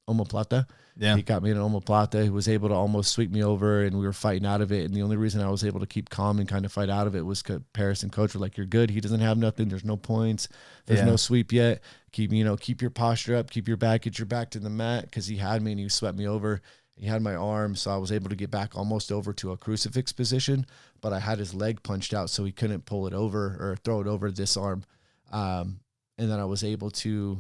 omoplata. Yeah. He got me in an omoplata. He was able to almost sweep me over, and we were fighting out of it. And the only reason I was able to keep calm and kind of fight out of it was because Paris and coach were like, you're good. He doesn't have nothing. There's no points. There's no sweep yet. Keep your posture up, keep your back, get your back to the mat, because he had me and he swept me over. He had my arm, so I was able to get back almost over to a crucifix position, but I had his leg punched out, so he couldn't pull it over or throw it over this arm. And then I was able to,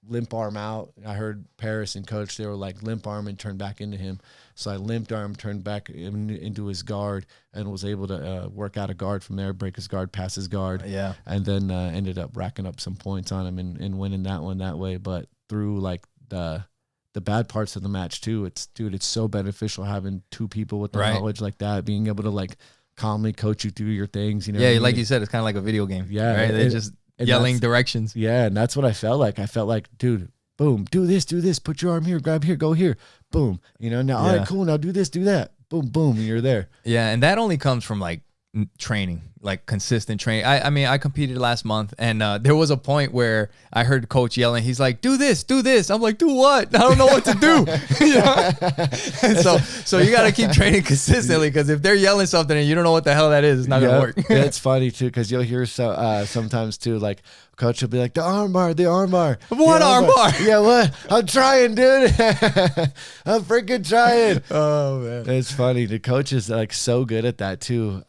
limp arm out. I heard Paris and coach, they were like, limp arm and turn back into him. So I limped arm, turned back into his guard, and was able to work out a guard from there, break his guard, pass his guard. Yeah. And then ended up racking up some points on him and winning that one that way. But through like the bad parts of the match too, it's so beneficial having two people with the knowledge like that, being able to like calmly coach you through your things. Yeah, like you said, it's kind of like a video game. Yeah, right? They're just yelling directions. Yeah, and that's what I felt like. I felt like, dude, boom, do this, put your arm here, grab here, go here, boom. Now, all right, cool, now do this, do that, boom, boom, and you're there. Yeah, and that only comes from like training, like consistent training. I mean, I competed last month, and there was a point where I heard coach yelling. He's like, do this. I'm like, do what? I don't know what to do. And so you got to keep training consistently, because if they're yelling something and you don't know what the hell that is, it's not going to work. Yeah, it's funny too, because you'll hear sometimes too, like coach will be like, the arm bar. What arm bar? Yeah, what? I'm trying, dude. I'm freaking trying. Oh man, it's funny. The coach is like so good at that too.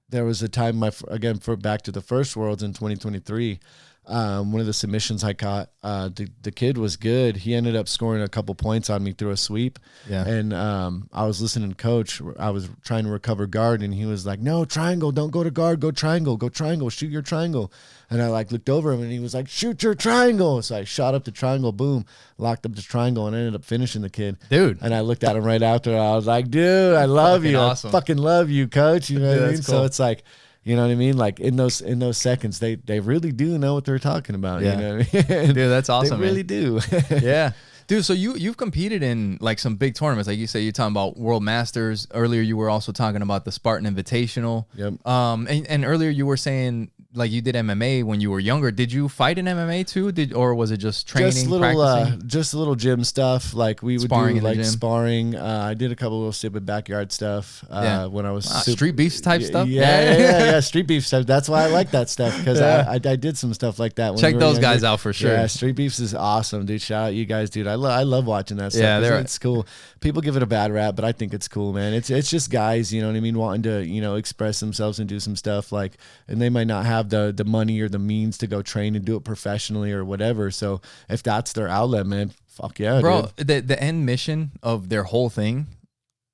There was a time back to the first Worlds in 2023. one of the submissions I caught, the kid was good. He ended up scoring a couple points on me through a sweep. Yeah. And I was listening to coach. I was trying to recover guard, and he was like, "No, triangle. Don't go to guard. Go triangle. Go triangle. Shoot your triangle." And I like looked over him, and he was like, "Shoot your triangle." So I shot up the triangle, boom, locked up the triangle, and ended up finishing the kid. Dude. And I looked at him right after. And I was like, "Dude, I love you. Awesome. I fucking love you, coach." You know what I mean? Cool. So it's like, you know what I mean? Like in those seconds, they really do know what they're talking about. Yeah. You know what I mean? Dude, that's awesome. They really do. Yeah. Dude, so you've competed in like some big tournaments. Like you say, you're talking about World Masters. Earlier you were also talking about the Spartan Invitational. Yep. And earlier you were saying like you did MMA when you were younger. Did you fight in MMA too? Or was it just training, practicing? Just little gym stuff. Like we would Sparring do in the like gym. sparring. I did a couple little stupid backyard stuff when I was street beefs type stuff. Yeah, street beef stuff. That's why I like that stuff, because I did some stuff like that. When Check we were those younger. guys out for sure. Yeah, street beefs is awesome, dude. Shout out you guys, dude. I love watching that stuff. Yeah, it's cool. People give it a bad rap, but I think it's cool, man. It's just guys, you know what I mean, wanting to express themselves and do some stuff like, and they might not have the money or the means to go train and do it professionally or whatever. So if that's their outlet, man, fuck yeah, bro. dude. The end mission of their whole thing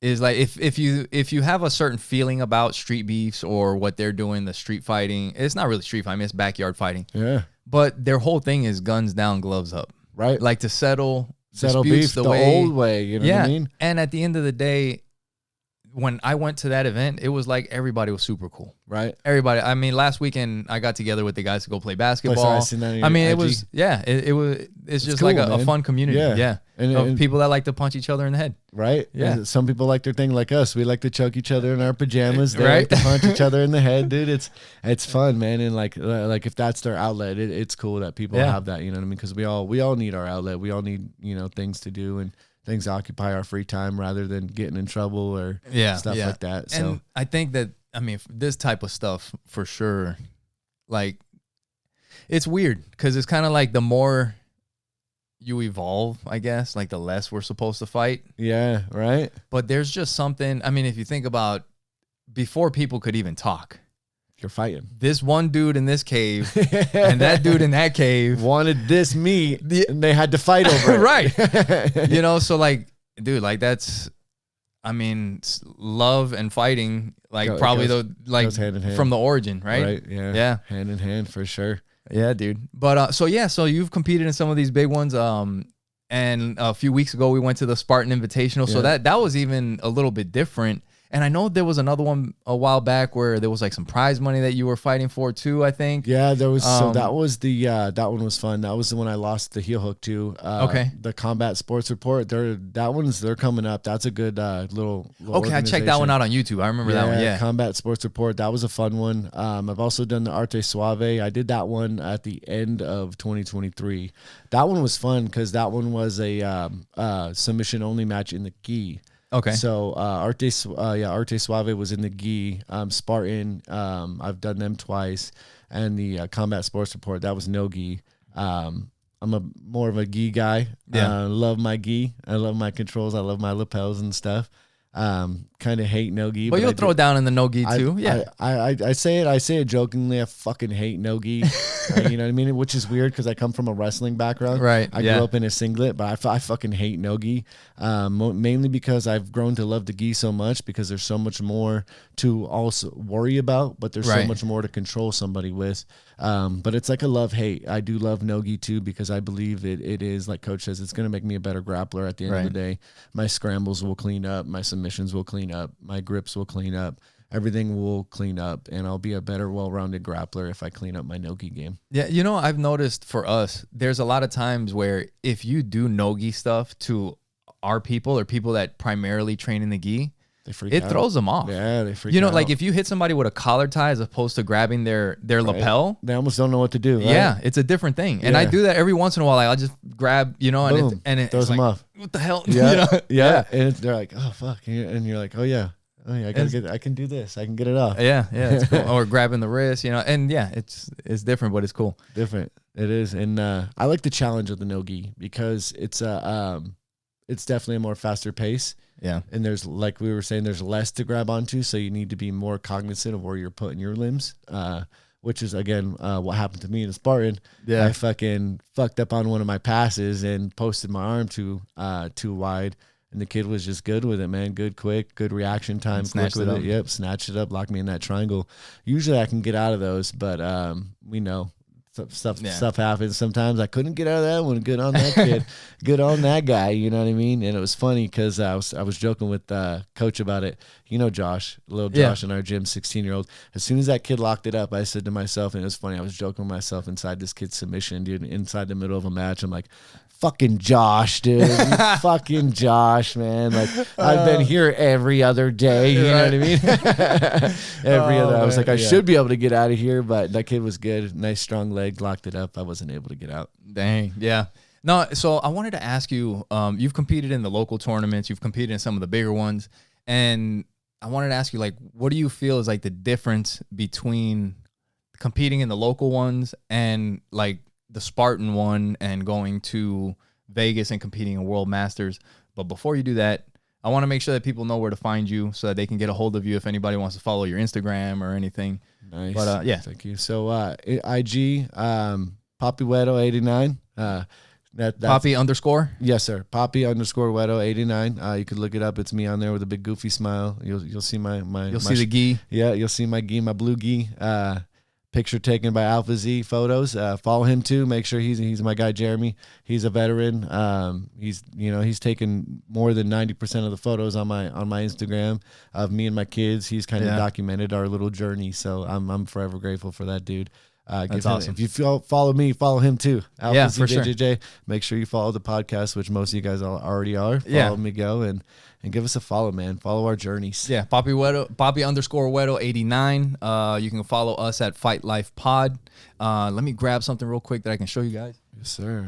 is like if you have a certain feeling about street beefs or what they're doing, the street fighting, it's not really street fighting, it's backyard fighting. Yeah. But their whole thing is guns down, gloves up. Right. Like to settle beef the old way, you know what I mean? And at the end of the day, when I went to that event, it was like everybody was super cool. Right. Everybody. I mean, last weekend I got together with the guys to go play basketball. I seen that on your I mean, IG. it was, it's just cool, like a man. fun community. Yeah. And people that like to punch each other in the head. Right. Yeah. And some people like their thing like us. We like to choke each other in our pajamas. They Right. like to punch each other in the head, dude. It's fun, man. And like if that's their outlet, it's cool that people have that, you know what I mean? Because we all need our outlet. We all need, things to do and things to occupy our free time rather than getting in trouble or stuff like that. So and I think that, I mean, this type of stuff for sure, like, it's weird because it's kind of like the more you evolve, I guess, like the less we're supposed to fight. Yeah, right. But there's just something, I mean, if you think about before people could even talk, you're fighting. This one dude in this cave and that dude in that cave wanted this meat and they had to fight over it. Right. So like, dude, like that's, I mean, love and fighting, like goes hand in hand. From the origin, right? Right. Yeah. Yeah. Hand in hand for sure. Yeah, dude. But so you've competed in some of these big ones. And a few weeks ago we went to the Spartan Invitational. So that was even a little bit different. And I know there was another one a while back where there was like some prize money that you were fighting for too, I think. Yeah, there was. So that was that one was fun. That was the one I lost the heel hook to. Okay. The Combat Sports Report. They're coming up. That's a good little okay, I checked that one out on YouTube. I remember that one. Yeah. Combat Sports Report. That was a fun one. I've also done the Arte Suave. I did that one at the end of 2023. That one was fun because that one was a submission only match in the gi. Okay. So Arte Suave was in the gi. Spartan, I've done them twice, and the Combat Sports Report, that was no gi. I'm more of a gi guy. Yeah. Love my gi. I love my controls. I love my lapels and stuff. Kind of hate no gi, but you'll throw down in the no gi too. I say it jokingly. I fucking hate no gi. You know what I mean? Which is weird because I come from a wrestling background. Right. I grew up in a singlet, but I fucking hate no gi. Mainly because I've grown to love the gi so much because there's so much more to also worry about, but there's so much more to control somebody with. But it's like a love-hate. I do love no gi too because I believe it is, like Coach says, it's going to make me a better grappler at the end of the day. My scrambles will clean up. My submissions will clean up. My grips will clean up. Everything will clean up, and I'll be a better, well-rounded grappler if I clean up my no-gi game. Yeah, I've noticed for us, there's a lot of times where if you do no-gi stuff to our people or people that primarily train in the gi, it throws them off. Yeah, they freak out. Like if you hit somebody with a collar tie as opposed to grabbing their lapel, they almost don't know what to do. Right? Yeah, it's a different thing. And I do that every once in a while. Like I'll just grab, Boom, and it throws them off. What the hell? Yeah. And they're like, oh fuck, and you're like, oh yeah, I can do this. I can get it off. Yeah, it's cool. Or grabbing the wrist, and it's different, but it's cool. Different, it is, and I like the challenge of the no-gi because it's definitely a more faster pace. Yeah. And there's, like we were saying, there's less to grab onto, so you need to be more cognizant of where you're putting your limbs. which is again what happened to me in Spartan. Yeah. I fucking fucked up on one of my passes and posted my arm too wide. And the kid was just good with it, man. Good, quick, good reaction time. Quick with it. Yep, snatched it up, locked me in that triangle. Usually I can get out of those, but we know stuff happens. Sometimes I couldn't get out of that one. Good on that kid. Good on that guy. You know what I mean? And it was funny because I was joking with coach about it. You know Josh, little Josh in our gym, 16-year-old. As soon as that kid locked it up, I said to myself, and it was funny, I was joking with myself inside this kid's submission, dude, inside the middle of a match. I'm like, fucking Josh, dude. Fucking Josh, man. Like, I've been here every other day. You know what I mean? Every other. I was like, I should be able to get out of here, but that kid was good. Nice, strong leg. Locked it up. I wasn't able to get out. Dang. Yeah. No, so I wanted to ask you, you've competed in the local tournaments. You've competed in some of the bigger ones. And I wanted to ask you, like, what do you feel is, like, the difference between competing in the local ones and, like, the Spartan one and going to Vegas and competing in World Masters? But before you do that, I want to make sure that people know where to find you so that they can get a hold of you if anybody wants to follow your Instagram or anything. Nice. But yeah. Thank you. So IG, Poppy Wedo 89. That's Poppy _? Yes, sir. Poppy _Wedo 89. You could look it up. It's me on there with a big goofy smile. You'll see my see the gi. Yeah, you'll see my gi, my blue gi. Picture taken by Alpha Z Photos. Follow him too. Make sure he's my guy Jeremy. He's a veteran. He's taken more than 90% of the photos on my Instagram of me and my kids. He's kind of documented our little journey. So I'm forever grateful for that dude. That's awesome. If you follow me, follow him too. Alpha Z for JJJ. Sure. Make sure you follow the podcast, which most of you guys already are. Follow Miguel and give us a follow, man. Follow our journeys. Yeah, Poppy _Wedo 89. You can follow us at Fight Life Pod. Let me grab something real quick that I can show you guys. Yes, sir.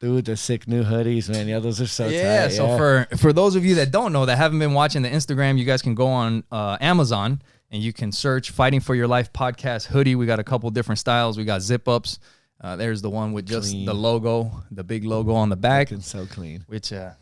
Dude, the sick new hoodies, man. Yeah, those are so tight. Yeah, so for those of you that don't know, that haven't been watching the Instagram, you guys can go on Amazon and you can search Fighting for Your Life podcast hoodie. We got a couple different styles. We got zip-ups. There's the one with just clean. The logo, the big logo on the back. Looking so clean. Which I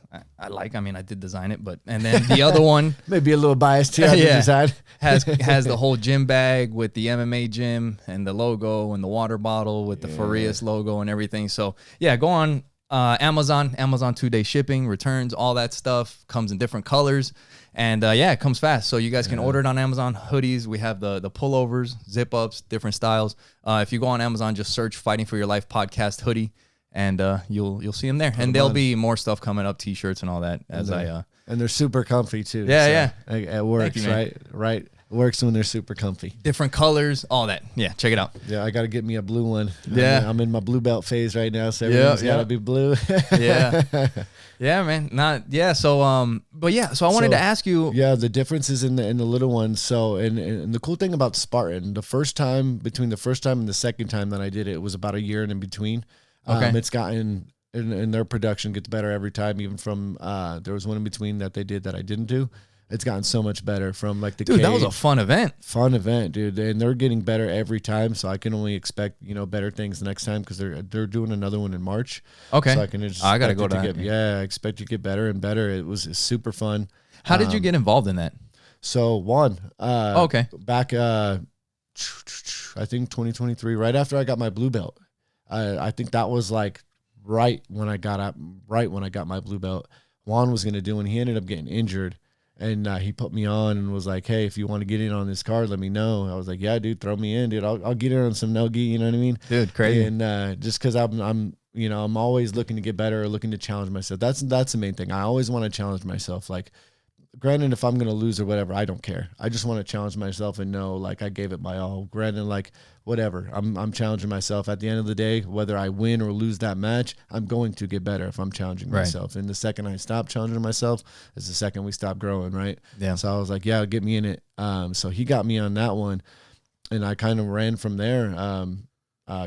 like. I mean, I did design it, but and then the other one maybe a little biased here on the design. has the whole gym bag with the MMA gym and the logo and the water bottle with the Farias logo and everything. So yeah, go on Amazon 2-day shipping, returns, all that stuff comes in different colors. And it comes fast. So you guys can order it on Amazon. Hoodies, we have the pullovers, zip-ups, different styles. If you go on Amazon, just search Fighting for Your Life podcast hoodie, and you'll see them there. And there'll be more stuff coming up, T-shirts and all that. And they're super comfy too. Yeah. It works, right? It works when they're super comfy. Different colors, all that. Yeah, check it out. Yeah, I got to get me a blue one. Yeah. I'm in my blue belt phase right now, so everything's got to be blue. Yeah, man. So I wanted to ask you. Yeah, the differences in the little ones. So, and the cool thing about Spartan, between the first time and the second time that I did it was about a year and in between. Okay. It's gotten, and their production gets better every time, even from, there was one in between that they did that I didn't do. It's gotten so much better from like the dude. That was a fun event. Fun event, dude, and they're getting better every time. So I can only expect better things the next time because they're doing another one in March. Okay, so I gotta go to that. I expect to get better and better. It was super fun. How did you get involved in that? So back I think 2023, right after I got my blue belt. I think that was like right when I got my blue belt. Juan was gonna do, and he ended up getting injured. And he put me on and was like, "Hey, if you want to get in on this card, let me know." I was like, "Yeah, dude, throw me in, dude. I'll get in on some no-gi." You know what I mean? Dude, crazy. And just because I'm always looking to get better, or looking to challenge myself. That's the main thing. I always want to challenge myself. Like, granted, if I'm gonna lose or whatever, I don't care. I just want to challenge myself and know like I gave it my all. Granted, like whatever, I'm challenging myself. At the end of the day, whether I win or lose that match, I'm going to get better if I'm challenging myself. And the second I stop challenging myself is the second we stop growing, right? Yeah. So I was like, yeah, get me in it. So he got me on that one, and I kind of ran from there.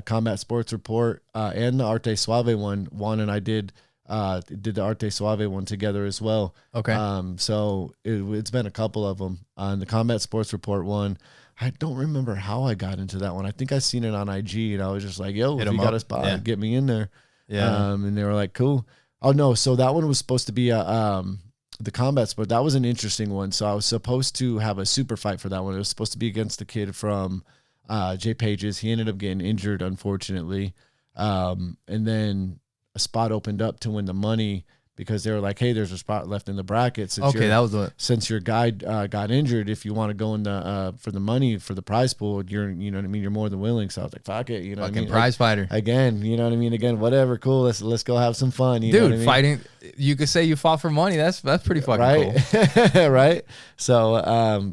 Combat Sports Report and the Arte Suave one. Juan and I did the Arte Suave one together as well. Okay. So it's been a couple of them. On the Combat Sports Report one, I don't remember how I got into that one. I think I seen it on IG, and I was just like, "Yo, if you got a spot, get me in there." Yeah. And they were like, "Cool." Oh no, so that one was supposed to be a the combat sport, that was an interesting one. So I was supposed to have a super fight for that one. It was supposed to be against the kid from Jay Pages. He ended up getting injured, unfortunately. And then a spot opened up to win the money because they were like, hey, there's a spot left in the bracket. Since your guy got injured, if you want to go in the for the money for the prize pool, you know what I mean, you're more than willing. So I was like, fuck it, you know what I mean? Prize fighter. Again, you know what I mean? Again, whatever, cool. Let's go have some fun. You know what I mean? Fighting, you could say you fought for money. That's pretty fucking cool. Right? So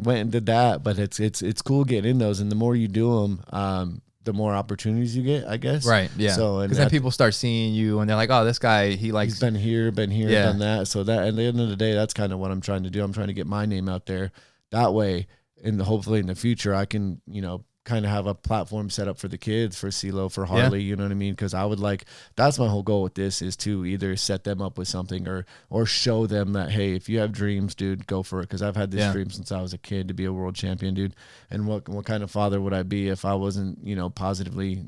went and did that, but it's cool getting in those, and the more you do them, the more opportunities you get, I guess. Right. Yeah. So, because then people start seeing you and they're like, oh, this guy, he's been here, done that. So that, at the end of the day, that's kind of what I'm trying to do. I'm trying to get my name out there that way. And hopefully in the future, I can, kind of have a platform set up for the kids, for CeeLo, for Harley, you know what I mean? Because I would that's my whole goal with this, is to either set them up with something or show them that, hey, if you have dreams, dude, go for it. Because I've had this dream since I was a kid to be a world champion, dude. And what kind of father would I be if I wasn't, positively,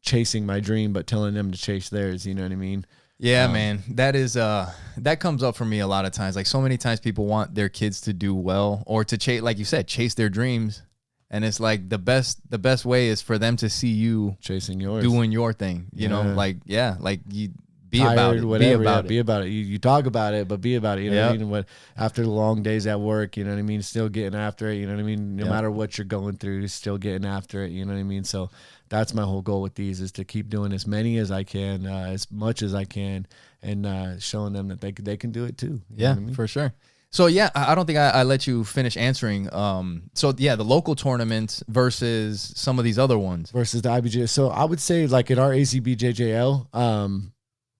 chasing my dream, but telling them to chase theirs, you know what I mean? Yeah, man, that is that comes up for me a lot of times. Like, so many times people want their kids to do well or to chase, like you said, chase their dreams. And it's like the best way is for them to see you chasing yours, doing your thing, you know, like you be tired, about it, whatever, be about it. You talk about it, but be about it. You know what I mean? What, after the long days at work, you know what I mean? Still getting after it. You know what I mean? No matter what you're going through, still getting after it. You know what I mean? So that's my whole goal with these, is to keep doing as many as I can, as much as I can, and showing them that they can do it too. You know what I mean? For sure. So, yeah, I don't think I let you finish answering. So, yeah, the local tournaments versus some of these other ones. Versus the IBJ. So, I would say, like, at our ACBJJL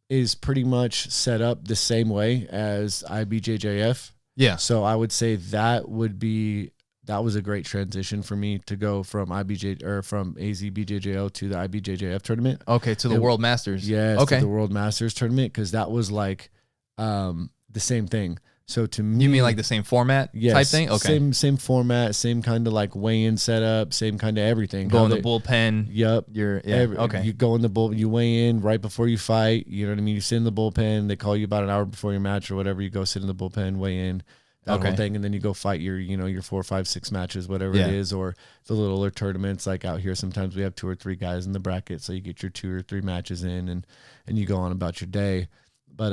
is pretty much set up the same way as IBJJF. Yeah. So, I would say that was a great transition for me to go from from AZBJJL to the IBJJF tournament. Okay, to the World Masters. Yes, okay. To the World Masters tournament, because that was, like, the same thing. So to me, you mean like the same format type thing? Okay. Same format, same kind of like weigh-in setup, same kind of everything. Go in the bullpen. Yep. Okay. You go in the bull, you weigh in right before you fight. You know what I mean? You sit in the bullpen. They call you about an hour before your match or whatever. You go sit in the bullpen, weigh in, that whole thing, and then you go fight your 4, 5, 6 matches, whatever it is, or the littler tournaments. Like out here, sometimes we have 2 or 3 guys in the bracket, so you get your 2 or 3 matches in, and you go on about your day. But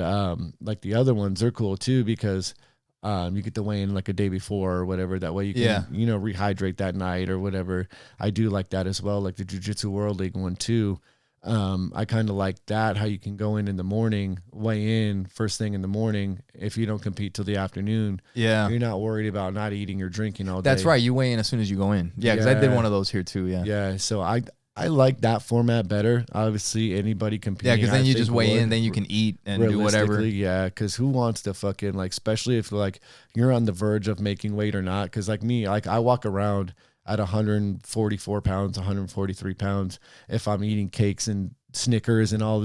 like the other ones, they're cool too, because you get to weigh in like a day before or whatever. That way you can, rehydrate that night or whatever. I do like that as well, like the Jiu Jitsu World League one too. I kind of like that, how you can go in the morning, weigh in first thing in the morning. If you don't compete till the afternoon, you're not worried about not eating or drinking all day. That's right. You weigh in as soon as you go in. Yeah, because I did one of those here too. Yeah. So I like that format better. Obviously, anybody competing. Yeah, because then you just weigh in, then you can eat and do whatever. Yeah, because who wants to fucking, like, especially if like you're on the verge of making weight or not. Because like me, like I walk around at 144 pounds, 143 pounds. If I'm eating cakes and Snickers and all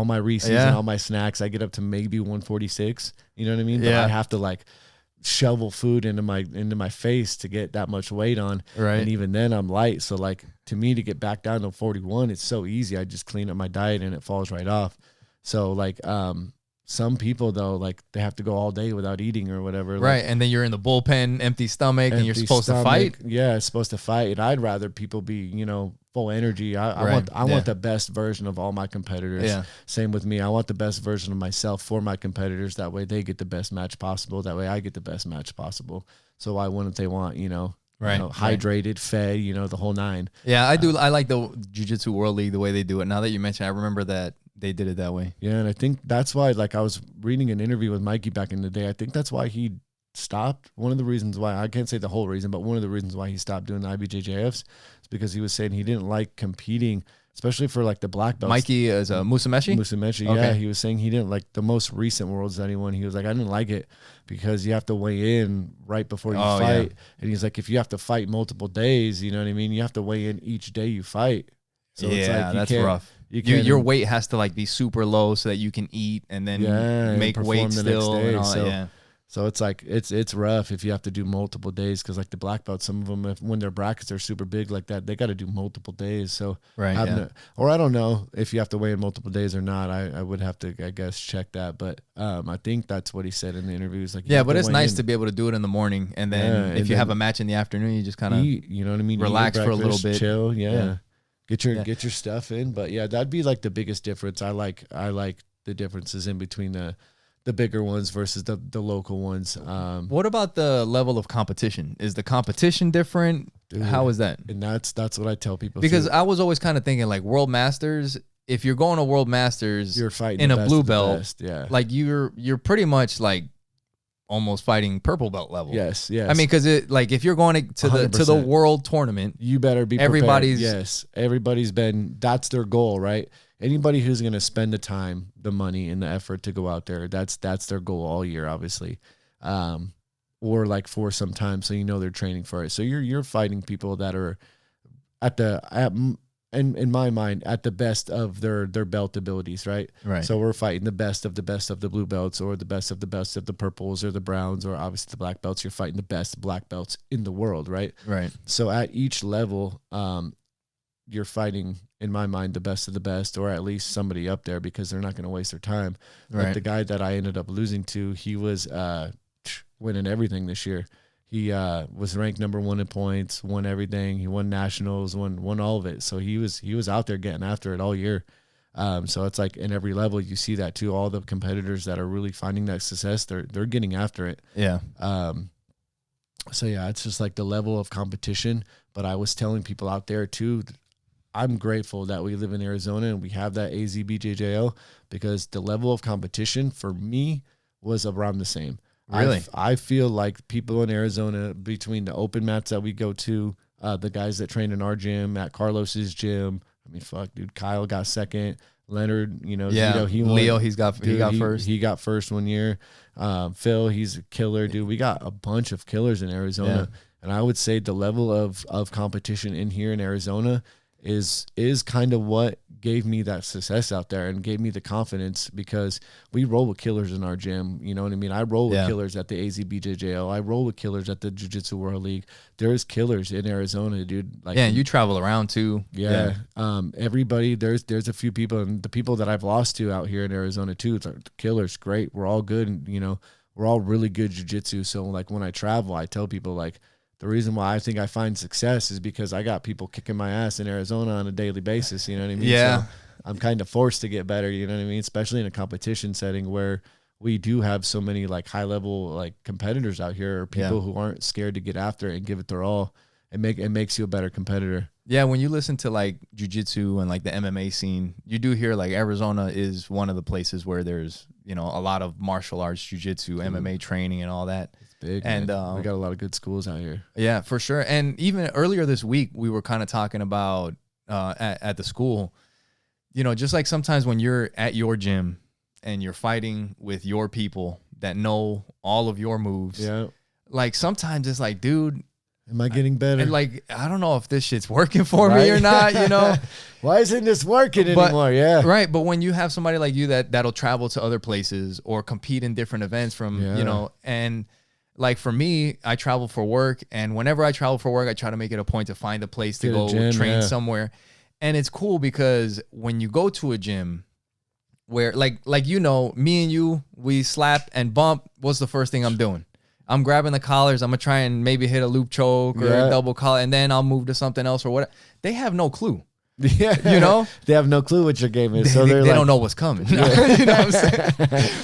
my Reese's and all my snacks, I get up to maybe 146. You know what I mean? But I have to like shovel food into my face to get that much weight on, right? And even then I'm light, so like to me to get back down to 41, it's so easy. I just clean up my diet and it falls right off. So like some people though, like they have to go all day without eating or whatever, right? Like, and then you're in the bullpen, empty stomach, and you're supposed to fight. Yeah, it's supposed to fight. And I'd rather people be full energy. I want the best version of all my competitors. Yeah. Same with me. I want the best version of myself for my competitors. That way they get the best match possible. That way I get the best match possible. So why wouldn't they want, hydrated, fed, the whole 9. Yeah, I do. I like the Jiu Jitsu World League, the way they do it. Now that you mention, I remember that they did it that way. Yeah, and I think that's why, like I was reading an interview with Mikey back in the day. I think that's why he stopped. One of the reasons why, I can't say the whole reason, but one of the reasons why he stopped doing the IBJJFs is because he was saying he didn't like competing, especially for like the black belts. Mikey is Musameshi? Musameshi, yeah. He was saying he didn't like the most recent Worlds that he won. He was like, I didn't like it because you have to weigh in right before you fight. Yeah. And he's like, if you have to fight multiple days, you know what I mean? You have to weigh in each day you fight. So it's like that's rough. Your weight has to like be super low so that you can eat and then make weight still and all that. So it's like it's rough if you have to do multiple days, because like the black belts, some of them, when their brackets are super big like that, they got to do multiple days. So or I don't know if you have to weigh in multiple days or not. I would have to, I guess, check that. But I think that's what he said in the interviews. Like, yeah, but it's nice to be able to do it in the morning, and then if you have a match in the afternoon, you just kind of, you know what I mean, relax for a little bit, chill, get your stuff in. But yeah, that'd be like the biggest difference. I like the differences in between the bigger ones versus the local ones. What about the level of competition? Is the competition different? Dude, how is that? And that's what I tell people. Because I was always kind of thinking like World Masters, if you're going to World Masters, you're fighting in a blue belt, like you're pretty much like almost fighting purple belt level. Yes. I mean, because it, like, if you're going to the world tournament, you better be prepared. Everybody's been, that's their goal, right? Anybody who's going to spend the time, the money, and the effort to go out there, that's their goal all year, obviously, or like for some time, so you know they're training for it. So you're fighting people that are in my mind, at the best of their belt abilities, right? Right. So we're fighting the best of the blue belts, or the best of the purples, or the browns, or obviously the black belts. You're fighting the best black belts in the world, right? Right. So at each level, you're fighting, in my mind, the best of the best, or at least somebody up there, because they're not going to waste their time. Right. Like the guy that I ended up losing to, he was winning everything this year. He was ranked number 1 in points, won everything. He won nationals, won all of it. So he was out there getting after it all year. So it's like in every level you see that too. All the competitors that are really finding that success, they're getting after it. Yeah. So yeah, it's just like the level of competition. But I was telling people out there too, I'm grateful that we live in Arizona and we have that AZBJJO, because the level of competition for me was around the same. Really? I feel like people in Arizona, between the open mats that we go to, the guys that train in our gym, at Carlos's gym, I mean, fuck, dude, Kyle got second. Leonard, Zito, he won. Leo, he got first. He got first one year. Phil, he's a killer, dude. We got a bunch of killers in Arizona. Yeah. And I would say the level of competition in here in Arizona is kind of what gave me that success out there and gave me the confidence, because we roll with killers in our gym. You know what I mean? I roll with killers at the AZBJJL. I roll with killers at the Jiu Jitsu World League. There's killers in Arizona, dude. Like, yeah, and you travel around too. Yeah. Everybody, there's a few people, and the people that I've lost to out here in Arizona too, it's like, killers, great. We're all good, and we're all really good jiu-jitsu. So like when I travel, I tell people like, the reason why I think I find success is because I got people kicking my ass in Arizona on a daily basis. You know what I mean? Yeah. So I'm kind of forced to get better. You know what I mean? Especially in a competition setting where we do have so many like high level like competitors out here, or people who aren't scared to get after it and give it their all. It makes you a better competitor. Yeah. When you listen to like jiu-jitsu and like the MMA scene, you do hear like Arizona is one of the places where there's, a lot of martial arts, jiu-jitsu, MMA training and all that. Big, and we got a lot of good schools out here. Yeah, for sure. And even earlier this week, we were kind of talking about at the school, just like sometimes when you're at your gym and you're fighting with your people that know all of your moves. Yeah. Like sometimes it's like, dude, am I getting better? And like, I don't know if this shit's working for me or not, Why isn't this working anymore? Yeah. Right. But when you have somebody like you that'll travel to other places or compete in different events from, and like for me, I travel for work, and whenever I travel for work, I try to make it a point to find a place to go train somewhere. And it's cool because when you go to a gym where like me and you, we slap and bump, what's the first thing I'm doing? I'm grabbing the collars. I'm going to try and maybe hit a loop choke or a double collar, and then I'll move to something else or whatever. They have no clue. Yeah. They have no clue what your game is. So they don't know what's coming. You know what I'm saying?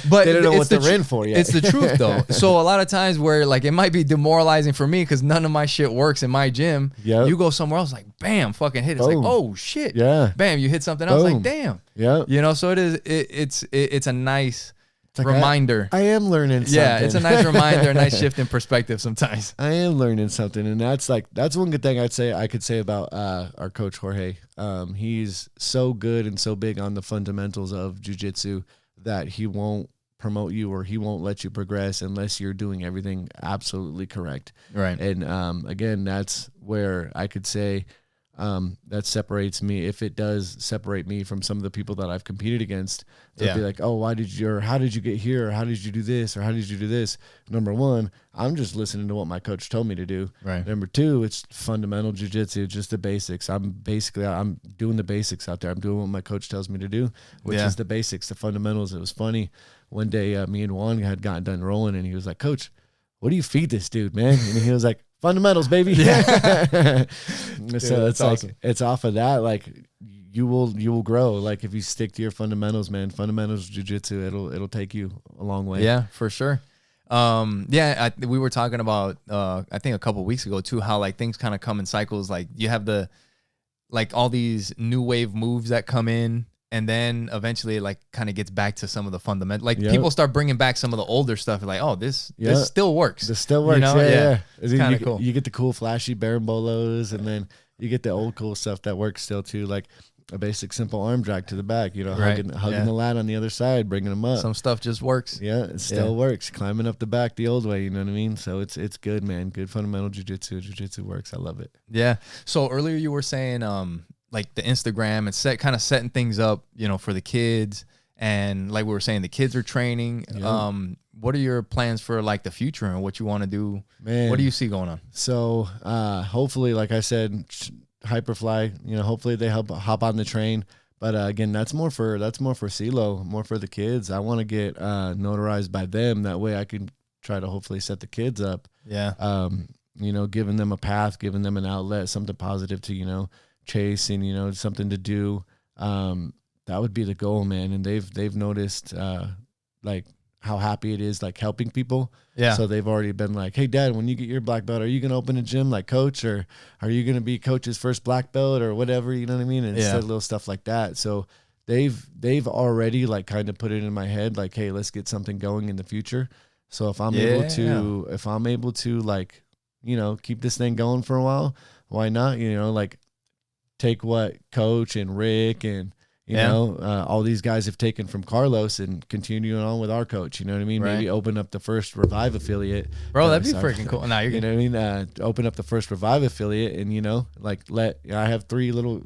But they don't know what they're in for yet. It's the truth though. So a lot of times where like it might be demoralizing for me because none of my shit works in my gym. Yep. You go somewhere else like bam, fucking hit. It's like, oh shit. Yeah. Bam, you hit something else like damn. Yeah. So it's a nice reminder. I am learning something. Yeah, it's a nice reminder, a nice shift in perspective sometimes. I am learning something, and that's one good thing I could say about our coach Jorge. He's so good and so big on the fundamentals of jiu-jitsu that he won't promote you or he won't let you progress unless you're doing everything absolutely correct. Right. And again, that's where I could say that separates me. If it does separate me from some of the people that I've competed against, they'll be like, oh, why did you, or how did you get here? Or how did you do this? Or how did you do this? Number one, I'm just listening to what my coach told me to do. Right. Number two, it's fundamental jiu-jitsu, just the basics. I'm doing the basics out there. I'm doing what my coach tells me to do, which is the basics, the fundamentals. It was funny. One day, me and Juan had gotten done rolling, and he was like, Coach, what do you feed this dude, man? And he was like, fundamentals, baby. Yeah. So it's like, awesome. It's off of that. Like you will grow. Like if you stick to your fundamentals, man, fundamentals jiu-jitsu, it'll take you a long way. Yeah, for sure. We were talking about, I think a couple of weeks ago too, how like things kind of come in cycles. Like you have all these new wave moves that come in. And then eventually it like kind of gets back to some of the fundamental, like people start bringing back some of the older stuff. Like, oh, this still works. This still works. You know? Yeah. It's kind of cool. You get the cool flashy barambolos, and then you get the old cool stuff that works still too. Like a basic simple arm drag to the back, hugging the lat on the other side, bringing them up. Some stuff just works. Yeah. It still works. Climbing up the back the old way. You know what I mean? So it's good, man. Good fundamental jiu-jitsu. Jiu-jitsu works. I love it. Yeah. So earlier you were saying, like the Instagram and kind of setting things up, for the kids. And like we were saying, the kids are training. Yeah. What are your plans for like the future and what you want to do? Man, what do you see going on? So hopefully, like I said, Hyperfly, hopefully they hop on the train. But again, that's more for CeeLo, more for the kids. I want to get notarized by them. That way I can try to hopefully set the kids up. Yeah. Giving them a path, giving them an outlet, something positive to, chase and something to do. That would be the goal, man. And they've noticed like how happy it is like helping people. Yeah. So they've already been like, hey Dad, when you get your black belt, are you gonna open a gym like Coach, or are you gonna be Coach's first black belt or whatever, you know what I mean? And it's little stuff like that. So they've already like kind of put it in my head like, hey, let's get something going in the future. So if I'm able to like, keep this thing going for a while, why not? Like take what Coach and Rick and all these guys have taken from Carlos and continuing on with our coach. You know what I mean? Right. Maybe open up the first Revive affiliate. Bro, that'd be freaking cool. Nah, you're you know what I mean? Open up the first Revive affiliate and, I have three little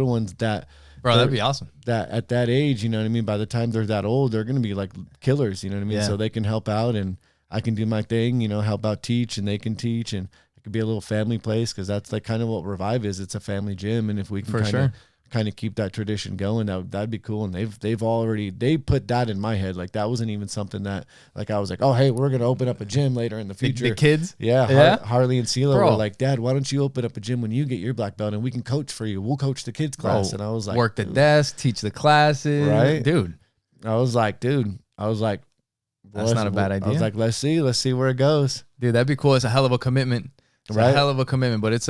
ones that. Bro, that'd be awesome. That at that age, you know what I mean? By the time they're that old, they're going to be like killers, you know what I mean? Yeah. So they can help out and I can do my thing, help out teach and they can teach, and it could be a little family place because that's like kind of what Revive is. It's a family gym. And if we can kind of keep that tradition going, that'd be cool. And they put that in my head. Like that wasn't even something that like I was like, oh hey, we're gonna open up a gym later in the future. The kids, Harley and CeeLo were like, Dad, why don't you open up a gym when you get your black belt and we can coach for you? We'll coach the kids class. And I was like, work the desk, teach the classes, right, dude. I was like, that's not a bad idea. I was like, let's see where it goes, dude. That'd be cool. It's a hell of a commitment. It's a hell of a commitment, but it's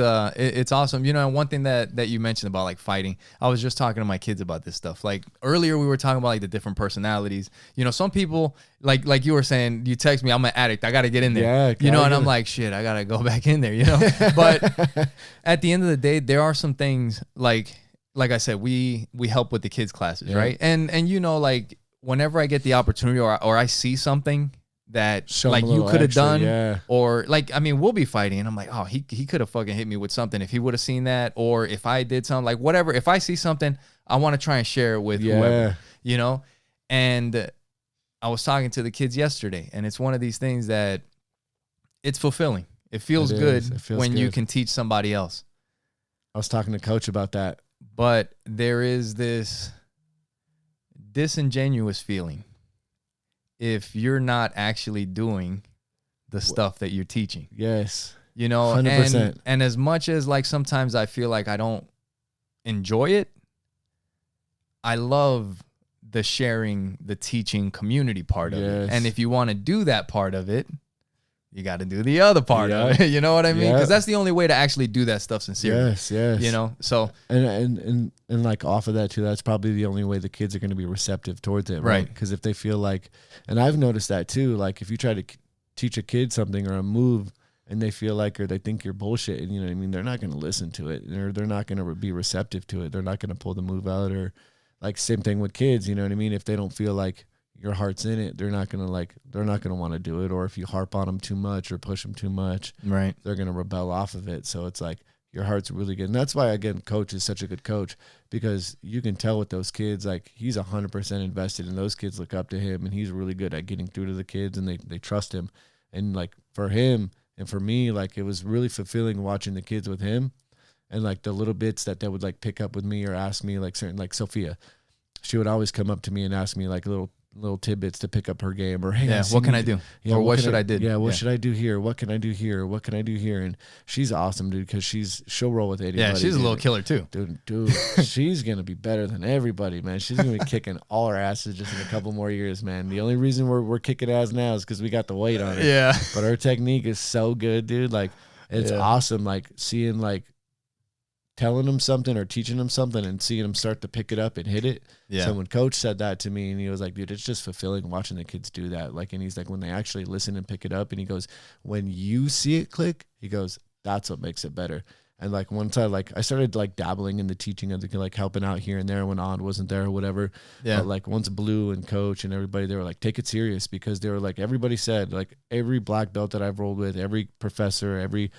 awesome. One thing that you mentioned about like fighting, I was just talking to my kids about this stuff. Like earlier we were talking about like the different personalities. Some people like you were saying, you text me, I'm an addict, I got to get in there. Yeah, and I'm like, shit, I got to go back in there, But at the end of the day, there are some things like I said, we help with the kids classes, right? And like whenever I get the opportunity or I see something that like you could have done, or like, I mean, we'll be fighting and I'm like, oh, he could have fucking hit me with something if he would have seen that, or if I did something, like whatever, if I see something, I want to try and share it with whoever, and I was talking to the kids yesterday, and it's one of these things that it's fulfilling. It feels good when you can teach somebody else. I was talking to Coach about that, but there is this disingenuous feeling if you're not actually doing the stuff that you're teaching. Yes. 100%. And as much as like sometimes I feel like I don't enjoy it, I love the sharing, the teaching community part of it. And if you want to do that part of it, you got to do the other part of it. You know what I mean? Because that's the only way to actually do that stuff sincerely. Yes. So and like off of that too, that's probably the only way the kids are going to be receptive towards it, right? Because if they feel like, and I've noticed that too, like if you try to teach a kid something or a move, and they feel like, or they think you're bullshit, and you know what I mean, they're not going to listen to it. They're not going to be receptive to it. They're not going to pull the move out, or like same thing with kids. You know what I mean? If they don't feel like your heart's in it, they're not gonna want to do it. Or if you harp on them too much or push them too much, right, they're gonna rebel off of it. So it's like your heart's really good. And that's why, again, coach is such a good coach, because you can tell with those kids, like, he's 100% invested, and those kids look up to him, and he's really good at getting through to the kids, and they trust him. And like for him and for me, like, it was really fulfilling watching the kids with him, and like the little bits that they would like pick up with me or ask me, like certain, like Sophia, she would always come up to me and ask me like little tidbits to pick up her game, or hey, what can I do? Yeah, or what should I do? Yeah, what should I do here? What can I do here? What can I do here? And she's awesome, dude, because she'll roll with anybody. Yeah, she's a little killer too, dude. She's gonna be better than everybody, man. She's gonna be kicking all our asses just in a couple more years, man. The only reason we're kicking ass now is because we got the weight on her. Yeah, but her technique is so good, dude. Like, it's awesome. Like seeing, like, telling them something or teaching them something and seeing them start to pick it up and hit it. Yeah. So when coach said that to me, and he was like, dude, it's just fulfilling watching the kids do that. Like, and he's like, when they actually listen and pick it up, and he goes, when you see it click, he goes, that's what makes it better. And like once I started like dabbling in the teaching of the, like helping out here and there when Odd wasn't there or whatever. Yeah. But like once Blue and coach and everybody, they were like, take it serious, because they were like, everybody said, like, every black belt that I've rolled with, every professor, every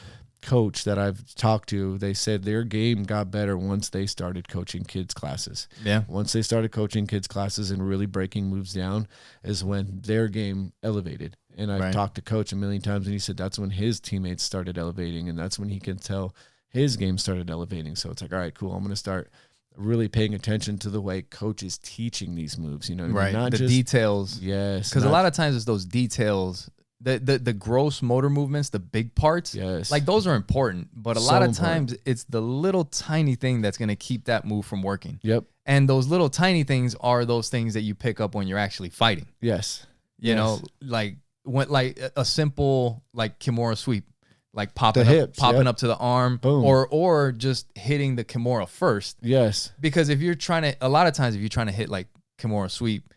coach that I've talked to, they said their game got better once they started coaching kids classes. Yeah. Once they started coaching kids classes and really breaking moves down is when their game elevated. And I've talked to coach a million times, and he said that's when his teammates started elevating, and that's when he can tell his game started elevating. So it's like, all right, cool. I'm going to start really paying attention to the way coach is teaching these moves, you know what I mean? Not the just details. Yes. Because a lot of times it's those details, the gross motor movements, the big parts. Yes. Like, those are important, but a lot of times it's the little tiny thing that's going to keep that move from working. Yep. And those little tiny things are those things that you pick up when you're actually fighting. Yes. You know, like a simple like Kimura sweep, like popping up to the arm. Boom. or just hitting the Kimura first. Yes. Because if you're trying to, a lot of times if you're trying to hit like Kimura sweep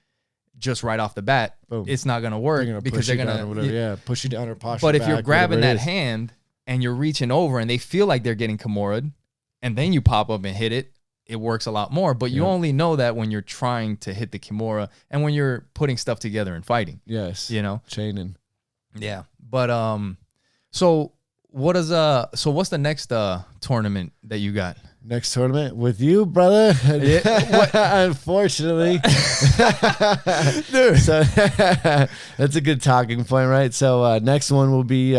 just right off the bat, it's not going to work, because they're going to push you down or push. But if you're grabbing that hand and you're reaching over and they feel like they're getting Kimura'd, and then you pop up and hit it, it works a lot more. But you only know that when you're trying to hit the Kimura and when you're putting stuff together and fighting. Yes. You know? Chaining. Yeah. But so what's the next tournament that you got? Next tournament with you, brother. Unfortunately. Dude. So that's a good talking point, right? So next one will be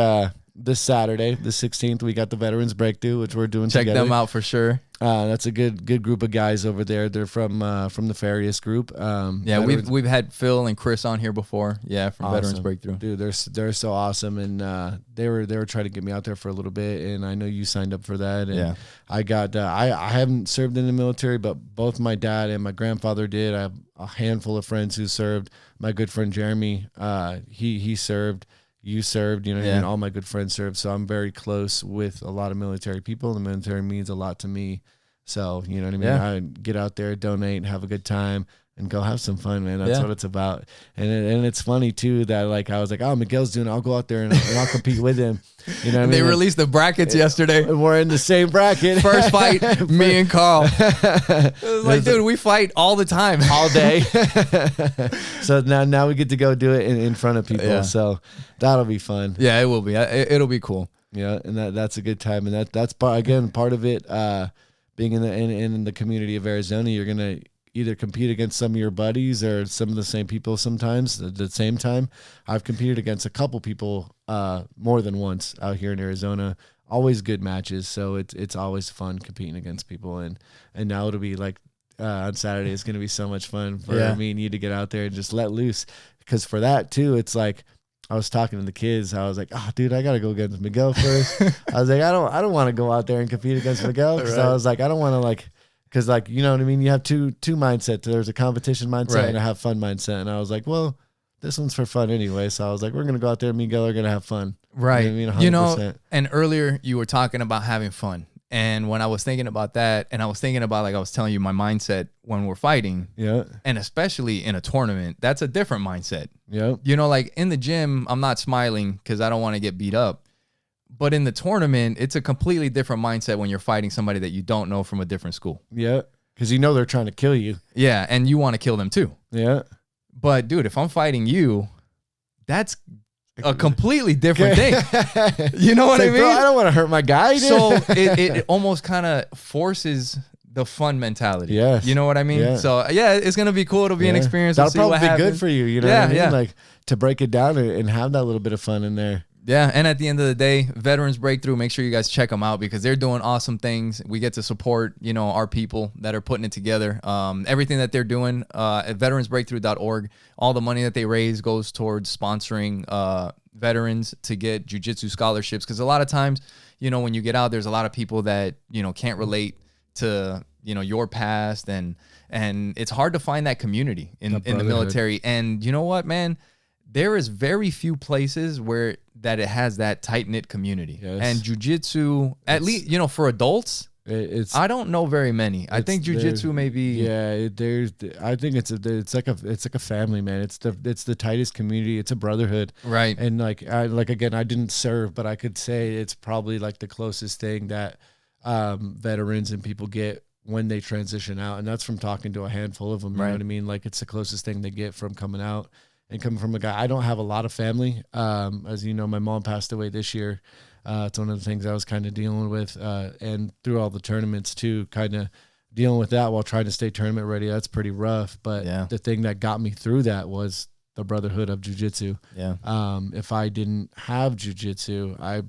this Saturday, the 16th. We got the Veterans Breakthrough, which we're doing together. Check them out for sure. That's a good group of guys over there. They're from the Farias group. We've had Phil and Chris on here before. Yeah, from Veterans Breakthrough. Dude, they're so awesome, and they were trying to get me out there for a little bit, and I know you signed up for that. And I got I haven't served in the military, but both my dad and my grandfather did. I have a handful of friends who served. My good friend Jeremy, he served. You served, you know, and all my good friends served. So I'm very close with a lot of military people. The military means a lot to me. So, you know what I mean? I get out there, donate, and have a good time, and go have some fun, man. That's what it's about. And it's funny, too, that, like, I was like, oh, Miguel's doing it. I'll go out there and I'll compete with him. You know what I mean? They released the brackets yesterday. We're in the same bracket. First fight, me and Carl. It was like, dude, we fight all the time. All day. So now we get to go do it in front of people. Yeah. So that'll be fun. Yeah, it will be. It'll be cool. Yeah, and that's a good time. And that's part of it, being in the community of Arizona. You're going to either compete against some of your buddies or some of the same people sometimes at the same time. I've competed against a couple people more than once out here in Arizona. Always good matches, so it's always fun competing against people. And now it'll be like on Saturday, it's going to be so much fun for me and you to get out there and just let loose. Because for that too, it's like, I was talking to the kids. I was like, "Oh, dude, I gotta go against Miguel first." I was like, "I don't want to go out there and compete against Miguel." Because I was like, "I don't want to because you know what I mean. You have two mindsets. There's a competition mindset and a have fun mindset." And I was like, "Well, this one's for fun anyway." So I was like, "We're gonna go out there. Miguel are gonna have fun." Right. You know what I mean? 100%. You know. And earlier you were talking about having fun. And when I was thinking about that, and I was thinking about, like I was telling you, my mindset when we're fighting, and especially in a tournament, that's a different mindset. Yeah. You know, like in the gym, I'm not smiling because I don't want to get beat up. But in the tournament, it's a completely different mindset when you're fighting somebody that you don't know from a different school. Yeah. Because you know they're trying to kill you. Yeah, and you want to kill them too. Yeah. But dude, if I'm fighting you, that's a completely different thing. You know what I mean? Bro, I don't want to hurt my guy. Dude. So it almost kind of forces the fun mentality. Yes. You know what I mean? Yeah. So yeah, it's going to be cool. It'll be an experience. That'll We'll probably be good for you. You know what I mean? Yeah. Like to break it down and have that little bit of fun in there. Yeah, and at the end of the day, Veterans Breakthrough, make sure you guys check them out because they're doing awesome things. We get to support, our people that are putting it together. Everything that they're doing at veteransbreakthrough.org, all the money that they raise goes towards sponsoring veterans to get jiu-jitsu scholarships. Because a lot of times, when you get out, there's a lot of people that, can't relate to, your past. And it's hard to find that community in the military. And you know what, man? There is very few places where that it has that tight-knit community. Yes. And jiu-jitsu, at least, for adults, I don't know very many. I think jiu-jitsu may be. Yeah, I think it's like a family, man. It's the tightest community. It's a brotherhood. Right. And again, I didn't serve, but I could say it's probably like the closest thing that veterans and people get when they transition out. And that's from talking to a handful of them. You know what I mean? Like it's the closest thing they get from coming out. And coming from a guy, I don't have a lot of family. As you know, my mom passed away this year. It's one of the things I was kind of dealing with. And through all the tournaments too, kind of dealing with that while trying to stay tournament ready. That's pretty rough. But the thing that got me through that was the brotherhood of jiu-jitsu. Yeah. If I didn't have jiu-jitsu, I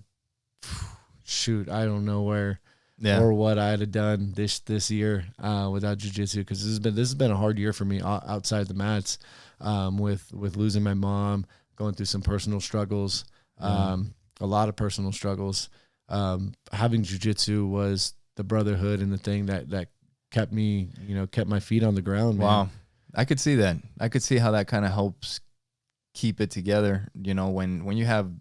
don't know where or what I'd have done this year without jiu-jitsu, because this has been a hard year for me outside the mats. With losing my mom, going through some personal struggles, a lot of personal struggles. Having jiu-jitsu was the brotherhood and the thing that kept me, kept my feet on the ground, man. Wow. I could see that. I could see how that kind of helps keep it together. When you have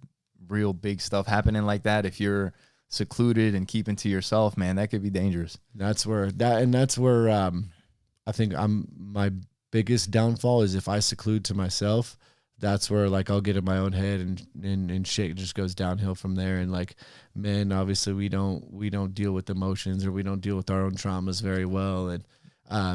real big stuff happening like that, if you're secluded and keeping to yourself, man, that could be dangerous. That's where I think my biggest downfall is if I seclude to myself. That's where I'll get in my own head and shit just goes downhill from there. And men, obviously we don't deal with emotions, or we don't deal with our own traumas very well. And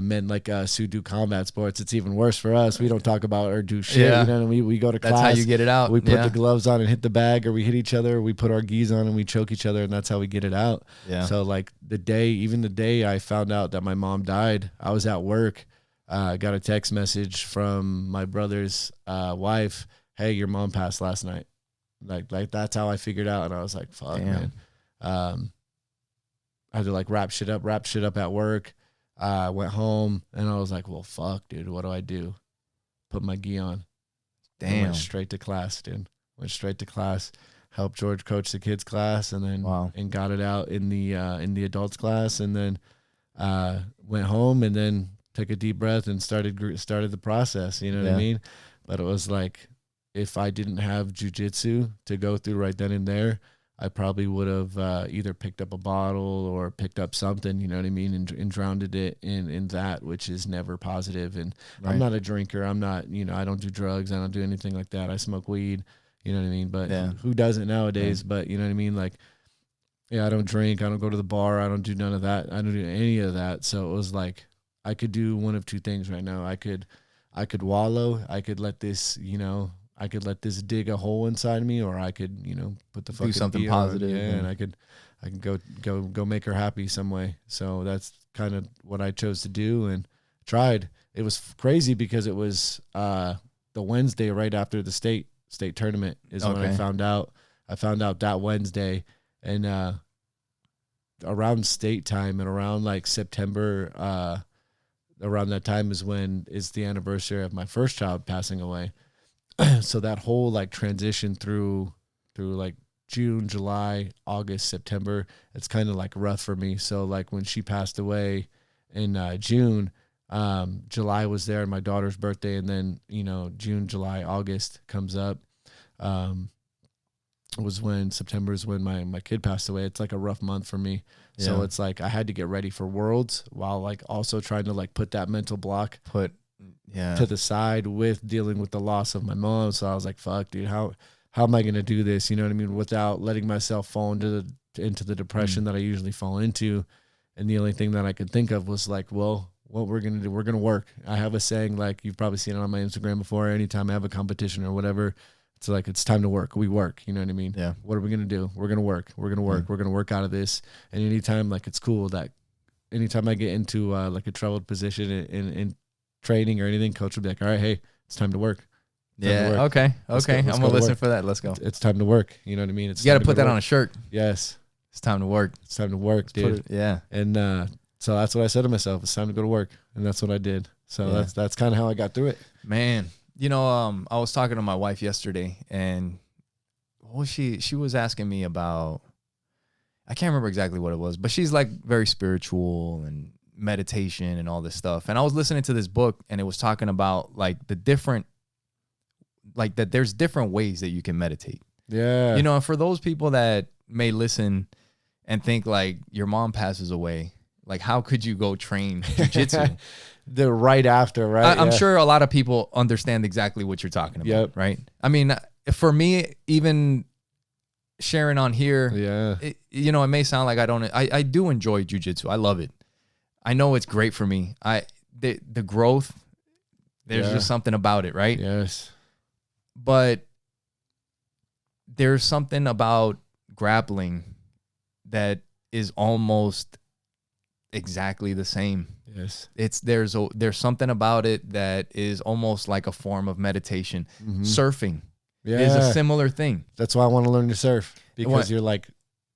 men like us who do combat sports, it's even worse for us. We don't talk about or do shit. Yeah. We go to class. That's how you get it out. We put the gloves on and hit the bag, or we hit each other. Or we put our gis on and we choke each other, and that's how we get it out. Yeah. So the day I found out that my mom died, I was at work. Got a text message from my brother's wife. Hey, your mom passed last night. Like that's how I figured out. And I was like, fuck, man. I had to wrap shit up at work. Went home and I was like, well, fuck, dude, what do I do? Put my gi on. Damn. Went straight to class, dude. Went straight to class. Helped George coach the kids class, and then and got it out in the adults class, and then went home, and then took a deep breath and started the process. You know what I mean? But it was if I didn't have jiu-jitsu to go through right then and there, I probably would have either picked up a bottle or picked up something, you know what I mean, and drowned it in that, which is never positive. And I'm not a drinker. I'm not, I don't do drugs. I don't do anything like that. I smoke weed, you know what I mean? But who doesn't nowadays? But you know what I mean? I don't drink. I don't go to the bar. I don't do none of that. I don't do any of that. So it was I could do one of two things right now. I could wallow. I could let this, dig a hole inside me, or I could, put the fucking do something positive. And I can go make her happy some way. So that's kind of what I chose to do and tried. It was crazy because it was the Wednesday right after the state tournament is when I found out. I found out that Wednesday, and around state time and around September, around that time is the anniversary of my first child passing away. So that whole transition through June, July, August, September, it's kind of rough for me. So when she passed away in June, July was there, my daughter's birthday, and then June, July, August comes up. Was when September is when my kid passed away. It's a rough month for me. So it's I had to get ready for Worlds while also trying to put that mental block to the side with dealing with the loss of my mom. So I was like, fuck, dude, how am I going to do this? You know what I mean? Without letting myself fall into the depression that I usually fall into. And the only thing that I could think of was well, what we're going to do, we're going to work. I have a saying, you've probably seen it on my Instagram before. Anytime I have a competition or whatever, it's like, it's time to work. We work, you know what I mean? Yeah. What are we going to do? We're going to work. We're going to work. We're going to work out of this. And anytime, like, it's cool that anytime I get into like a troubled position in training or anything, coach will be like, all right, hey, it's time to work. Okay. Let's I'm going to listen for that. Let's go. It's time to work. You know what I mean? You got to put that on a shirt. Yes. It's time to work. It's time to work, dude. Yeah. And so that's what I said to myself. It's time to go to work. And that's what I did. So that's kind of how I got through it. Man, you know, I was talking to my wife yesterday, and she was asking me about, I can't remember exactly what it was, but she's like very spiritual and meditation and all this stuff. And I was listening to this book, and it was talking about like the different, like that there's different ways that you can meditate. Yeah. You know, and for those people that may listen and think like your mom passes away, like how could you go train jiu-jitsu? The right after, right? I'm sure a lot of people understand exactly what you're talking about, right? I mean, for me, even sharing on here, you know, it may sound like I do enjoy jiu-jitsu. I love it. I know it's great for me. The growth, there's just something about it, right? Yes. But there's something about grappling that is almost exactly the same. Yes. There's something about it that is almost like a form of meditation. Mm-hmm. Surfing is a similar thing. That's why I want to learn to surf, because you're like,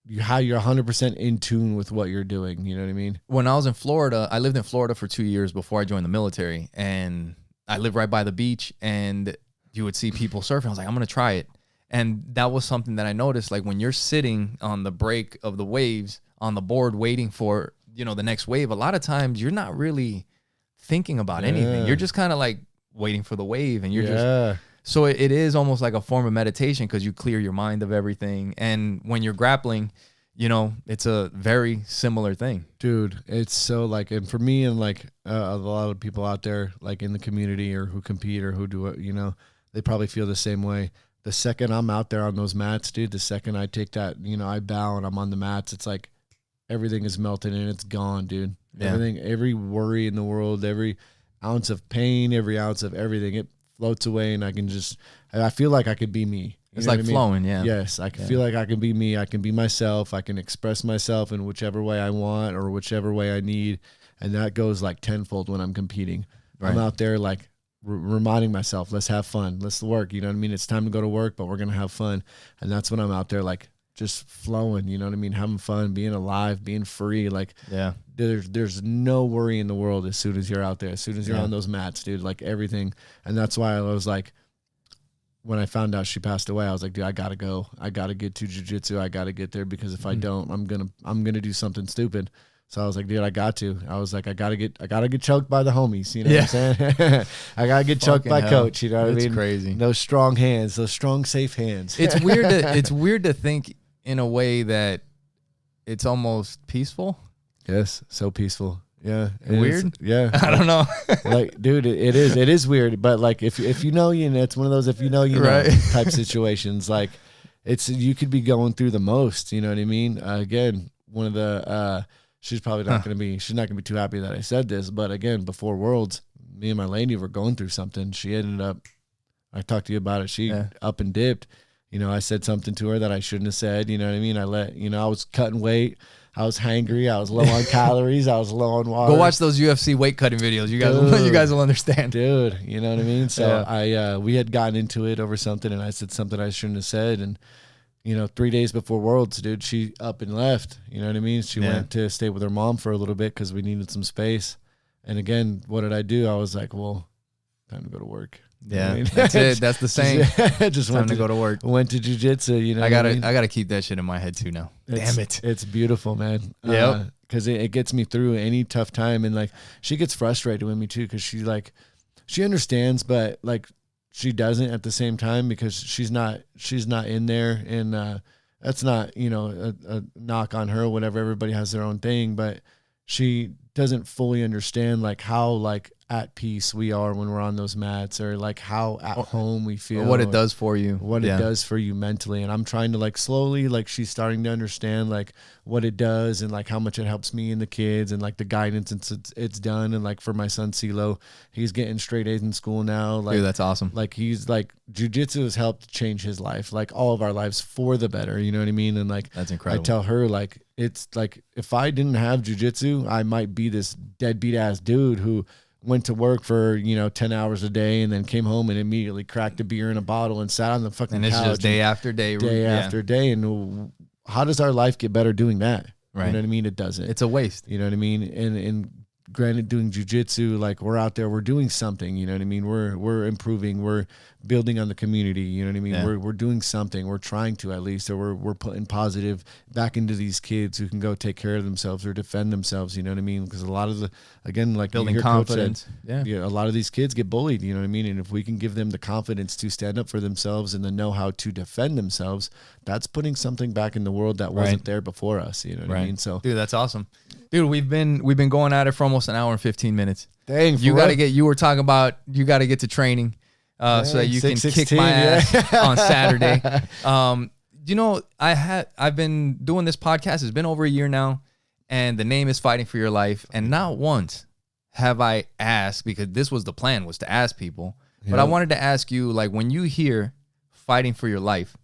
you're 100% in tune with what you're doing. You know what I mean? When I was in Florida, I lived in Florida for 2 years before I joined the military, and I lived right by the beach, and you would see people surfing. I was like, I'm going to try it. And that was something that I noticed, like when you're sitting on the break of the waves on the board waiting for, you know, the next wave, a lot of times you're not really thinking about anything. You're just kind of like waiting for the wave, and you're just, so it is almost like a form of meditation, because you clear your mind of everything. And when you're grappling, you know, it's a very similar thing. Dude, it's so like, and for me and like a lot of people out there, like in the community or who compete or who do it, you know, they probably feel the same way. The second I'm out there on those mats, dude, the second I take that, you know, I bow and I'm on the mats, it's like everything is melted and it's gone, dude. Yeah. Everything, every worry in the world, every ounce of pain, every ounce of everything, it floats away, and I feel like I could be me. It's like flowing, yeah. Yes, I can feel like I can be me. I can be myself. I can express myself in whichever way I want or whichever way I need, and that goes like tenfold when I'm competing. Right. I'm out there like reminding myself, let's have fun, let's work. You know what I mean? It's time to go to work, but we're gonna have fun, and that's when I'm out there like just flowing. You know what I mean? Having fun, being alive, being free. Like there's no worry in the world as soon as you're out there. As soon as you're on those mats, dude. Like everything, and that's why I was like, when I found out she passed away, I was like, dude, I gotta go. I gotta get to jiu-jitsu. I gotta get there, because if I don't, I'm gonna do something stupid. So I was like, dude, I got to. I was like, I gotta get choked by the homies. You know what I'm saying? I gotta get choked by coach. You know what I mean? It's crazy. Those strong hands, those strong, safe hands. It's weird. It's weird to think in a way that it's almost peaceful. Yes, so peaceful. Yeah. Weird? Yeah. I don't know. Like, dude, it is weird, but like if you know, you know, it's one of those if you know, you know type situations. Like you could be going through the most, you know what I mean? Again, one of the she's probably not gonna be too happy that I said this, but again, before Worlds, me and my lady were going through something. She ended up, I talked to you about it, she up and dipped. You know, I said something to her that I shouldn't have said. You know what I mean? I was cutting weight. I was hangry. I was low on calories. I was low on water. Go watch those UFC weight cutting videos. You guys will understand. Dude, you know what I mean? So we had gotten into it over something, and I said something I shouldn't have said. And, you know, 3 days before Worlds, dude, she up and left. You know what I mean? She went to stay with her mom for a little bit because we needed some space. And again, what did I do? I was like, well, time to go to work. Yeah, you know, that's it. That's the same. Just time to go to work. Went to jiu-jitsu. You know, I gotta keep that shit in my head too now. Damn it, it's beautiful, man. Yeah, because it gets me through any tough time, and like she gets frustrated with me too, because she understands, but like she doesn't at the same time, because she's not in there, and that's not, you know, a knock on her or whatever. Everybody has their own thing, but she doesn't fully understand like how like at peace we are when we're on those mats, or like how at home we feel, what it does for you, what it does for you mentally. And I'm trying to like slowly, like she's starting to understand like what it does and like how much it helps me and the kids and like the guidance it's done. And like for my son CeeLo, he's getting straight A's in school now. Like, dude, that's awesome. Like he's like, jiu-jitsu has helped change his life, like all of our lives for the better, you know what I mean? And like, that's incredible. I tell her like, it's like, if I didn't have jiu-jitsu, I might be this deadbeat ass dude who went to work for, 10 hours a day and then came home and immediately cracked a beer in a bottle and sat on the fucking couch. And it's just day after day. After day. And how does our life get better doing that? Right. You know what I mean? It doesn't. It's a waste. You know what I mean? And granted, doing jiu-jitsu, like we're out there, we're doing something, you know what I mean? We're improving, we're building on the community, you know what I mean? Yeah. We're doing something, we're trying to at least, or we're putting positive back into these kids who can go take care of themselves or defend themselves, you know what I mean? Because a lot of again, like building confidence, a lot of these kids get bullied, you know what I mean? And if we can give them the confidence to stand up for themselves and the know how to defend themselves, that's putting something back in the world that wasn't there before us, you know what I mean? So, dude, that's awesome. Dude, we've been going at it for almost an hour and 15 minutes. Dang, you were talking about you got to get to training so that you can kick my ass on Saturday. I've been doing this podcast. It's been over a year now, and the name is Fighting for Your Life. And not once have I asked, because this was the plan, was to ask people. Yep. But I wanted to ask you, like, when you hear Fighting for Your Life,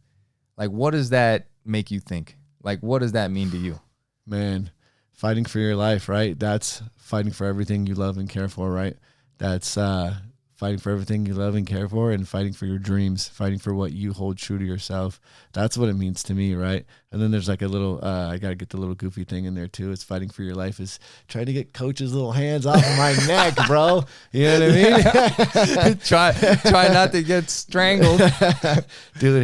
like, what does that make you think? Like, what does that mean to you? Man, fighting for your life, right? That's fighting for everything you love and care for, right? That's fighting for everything you love and care for, and fighting for your dreams, fighting for what you hold true to yourself. That's what it means to me, right? And then there's like a little, I got to get the little goofy thing in there too. It's fighting for your life is trying to get coach's little hands off of my neck, bro. You know what I mean? try not to get strangled. Dude,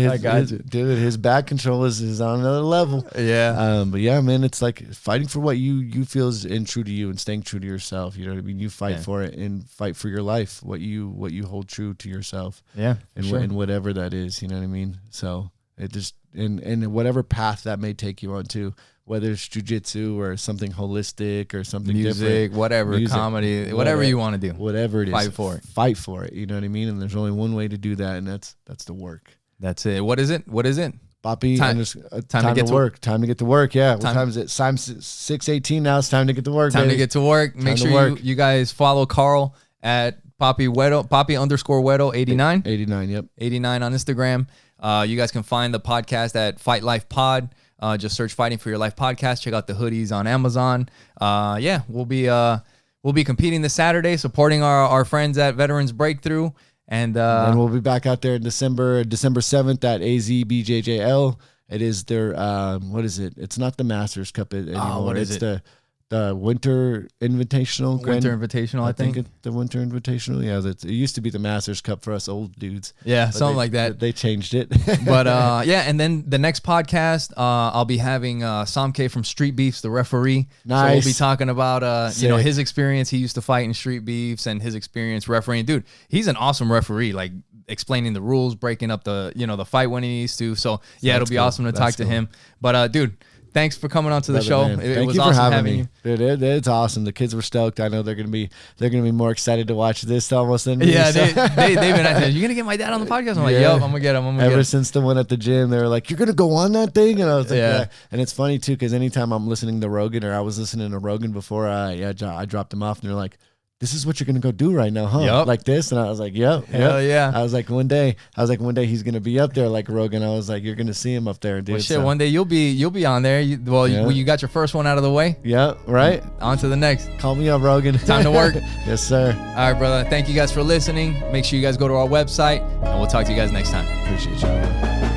his back control is on another level. Yeah. But yeah, man, it's like fighting for what you feel is true to you and staying true to yourself. You know what I mean? You fight for it and fight for your life, what you hold true to yourself. Yeah. And whatever that is, you know what I mean? So it just, and whatever path that may take you on to, whether it's jiu-jitsu or something holistic or something different, whatever, comedy, whatever you want to do, whatever it is, fight for it. You know what I mean? And there's only one way to do that, and that's the work. That's it. What is it? Papi, time to get to work. Time to get to work. Yeah. What time is it? Time 6:18 now. It's time to get to work. To get to work. Make sure you guys follow Carl at Papi_Wedo 89. 89. Yep. 89 on Instagram. You guys can find the podcast at Fight Life Pod. Just search Fighting for Your Life podcast. Check out the hoodies on Amazon. We'll be competing this Saturday, supporting our friends at Veterans Breakthrough. And we'll be back out there in December 7th at AZBJJL. It is their what is it? It's not the Masters Cup anymore. What is it? The Winter Invitational. I think it's the Winter Invitational. Yeah, it used to be the Masters Cup for us old dudes. Yeah, something like that. They changed it. But and then the next podcast, I'll be having Samke from Street Beefs, the referee. Nice. So we'll be talking about his experience. He used to fight in Street Beefs and his experience refereeing. Dude, he's an awesome referee. Like explaining the rules, breaking up the fight when he needs to. So yeah, it'll be awesome to talk to him. But dude, thanks for coming on to the show. It was awesome having you. Dude, it's awesome. The kids were stoked. I know they're gonna be more excited to watch this almost than me. Yeah, they've been asking, "You gonna get my dad on the podcast?" I'm like, "Yep, I'm gonna get him." Ever since the one at the gym, they were like, "You're gonna go on that thing?" And I was like, "Yeah." And it's funny too, because anytime I'm listening to Rogan, or I was listening to Rogan before, I dropped him off, and they're like, "This is what you're gonna go do right now, huh?" Yep. Like this, and I was like, "Yep, hell yeah." I was like, one day he's gonna be up there like Rogan. I was like, "You're gonna see him up there, dude." Well, shit, one day you'll be on there. You got your first one out of the way. Yeah, right. On to the next. Call me up, Rogan. Time to work. Yes, sir. All right, brother. Thank you guys for listening. Make sure you guys go to our website, and we'll talk to you guys next time. Appreciate you.